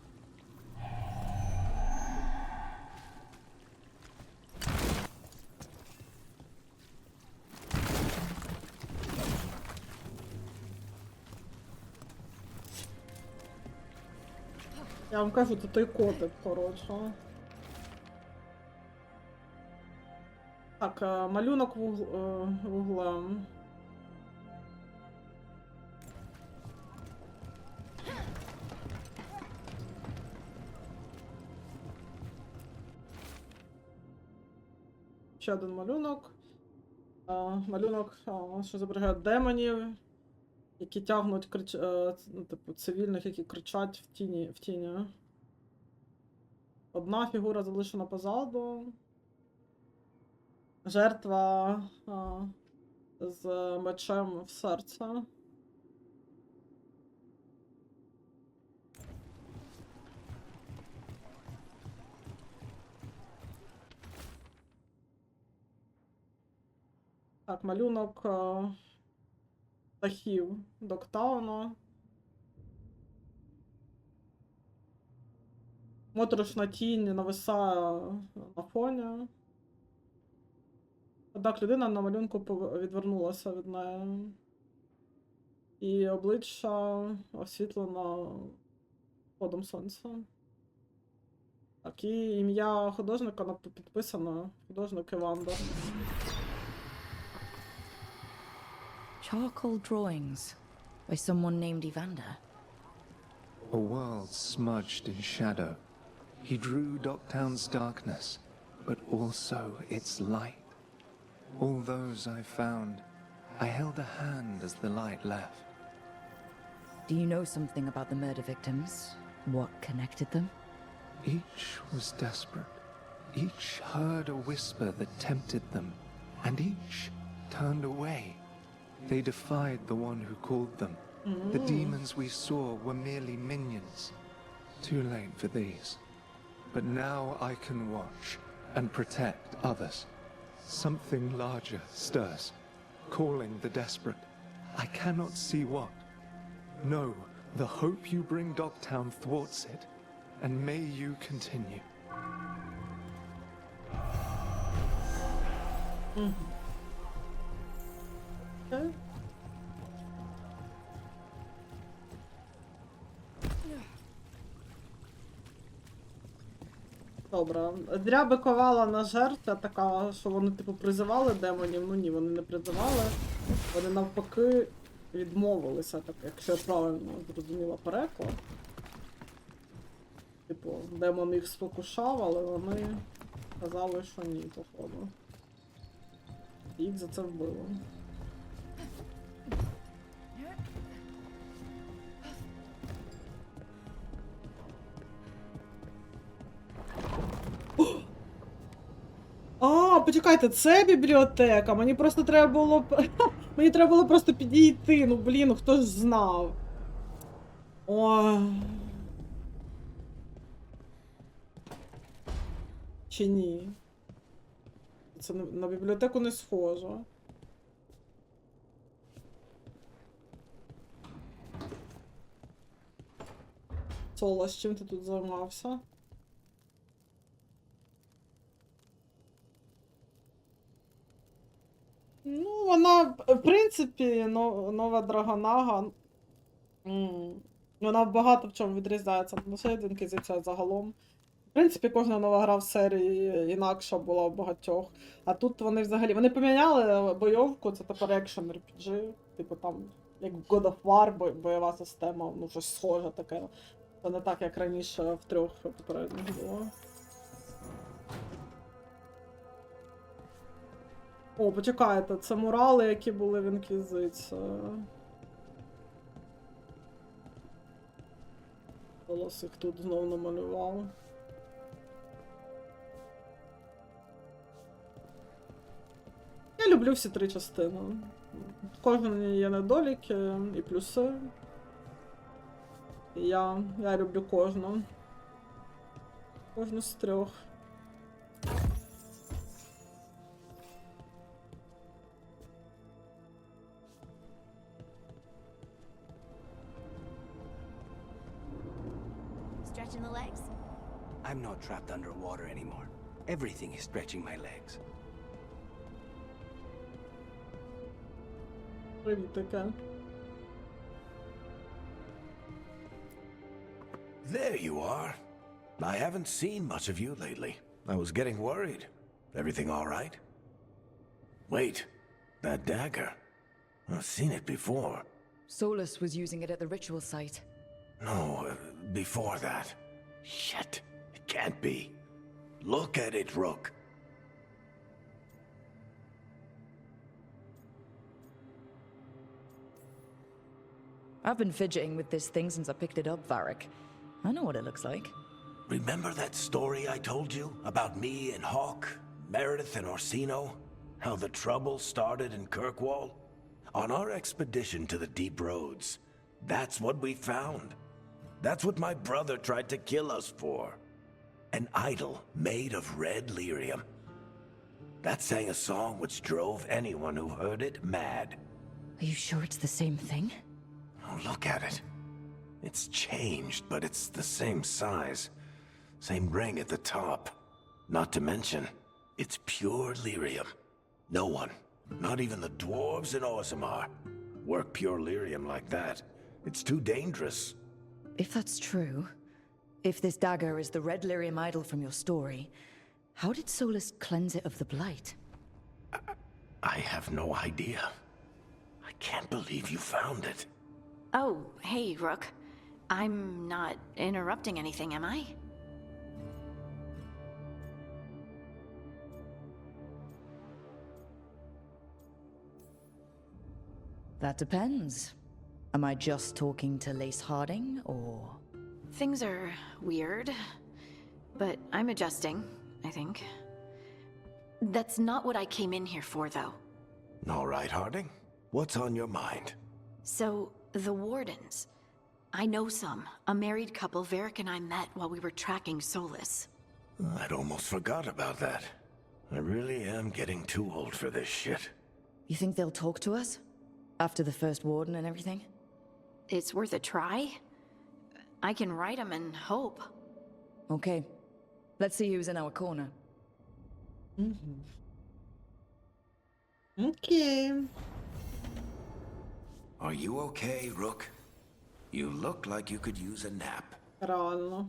Я вам кажу, це той котик, коротше. Так, малюнок вуглем. Ще один малюнок. Малюнок, що зображає демонів, які тягнуть ну, типу, цивільних, які кричать в тіні. Одна фігура залишена позаду. Жертва з мечем в серце. Так, малюнок птахів Доктауна. Моторошна тінь нависає на фоні. Однак людина на малюнку відвернулася від неї. І обличчя освітлено сходом сонця. Так, і ім'я художника підписано. Художник Івандер. Charcoal drawings by someone named Evander. A world smudged in shadow. He drew Docktown's darkness, but also its light. All those I found, I held a hand as the light left. Do you know something about the murder victims? What connected them? Each was desperate. Each heard a whisper that tempted them, and each turned away. They defied the one who called them. The demons we saw were merely minions. Too late for these. But now I can watch and protect others. Something larger stirs, calling the desperate. I cannot see what. No, the hope you bring Docktown thwarts it, and may you continue. Okay. Добре. Зря биковала на жертва така, що вони типу призивали демонів. Ну ні, вони не призивали. Вони навпаки відмовилися, так, якщо я правильно зрозуміла переклад. Типу, демон їх спокушав, але вони казали, що ні, походу. Їх за це вбили. А, почекайте, це бібліотека. Мені просто треба було... Мені треба було просто підійти. Ну, блін, хто ж знав. О. Чи ні? Це на бібліотеку не схоже. Соло, з чим ти тут займався? Ну, вона, в принципі, нова Драгонага, вона багато в чому відрізняється на серединки зі загалом. В принципі, кожна нова гра в серії інакша була в багатьох. А тут вони взагалі, вони поміняли бойовку, це тепер екшен RPG, типу там, як в God of War, бойова система, ну, щось схоже таке. Це не так, як раніше в 3 попередніх було. О, почекайте, це мурали, які були в Інквізиції. Волосик тут знов намалював. Я люблю всі 3 частини. В кожній є недоліки і плюси. І я люблю кожну. Кожну з 3. Stretching the legs? I'm not trapped underwater anymore. Everything is stretching my legs. Привіт, таке. There you are. I haven't seen much of you lately. I was getting worried. Everything all right? Wait, that dagger. I've seen it before. Solus was using it at the ritual site. No, before that. Shit, it can't be. Look at it, Rook. I've been fidgeting with this thing since I picked it up, Varric. I know what it looks like. Remember that story I told you about me and Hawk, Meredith and Orsino? How the trouble started in Kirkwall? On our expedition to the Deep Roads, that's what we found. That's what my brother tried to kill us for. An idol made of red lyrium. That sang a song which drove anyone who heard it mad. Are you sure it's the same thing? Oh, look at it. It's changed, but it's the same size. Same ring at the top. Not to mention, it's pure lyrium. No one, not even the dwarves in Orzammar, work pure lyrium like that. It's too dangerous. If that's true, if this dagger is the red lyrium idol from your story, how did Solus cleanse it of the blight? I have no idea. I can't believe you found it. Oh, hey, Rook. I'm not interrupting anything, am I? That depends. Am I just talking to Lace Harding, or...? Things are weird, but I'm adjusting, I think. That's not what I came in here for, though. All right, Harding. What's on your mind? So, the Wardens. I know some. A married couple Varric and I met while we were tracking Solus. I'd almost forgot about that. I really am getting too old for this shit. You think they'll talk to us? After the first warden and everything? It's worth a try. I can write them and hope. Okay. Let's see who's in our corner. Okay. Are you okay, Rook? You look like you could use a nap. Реально.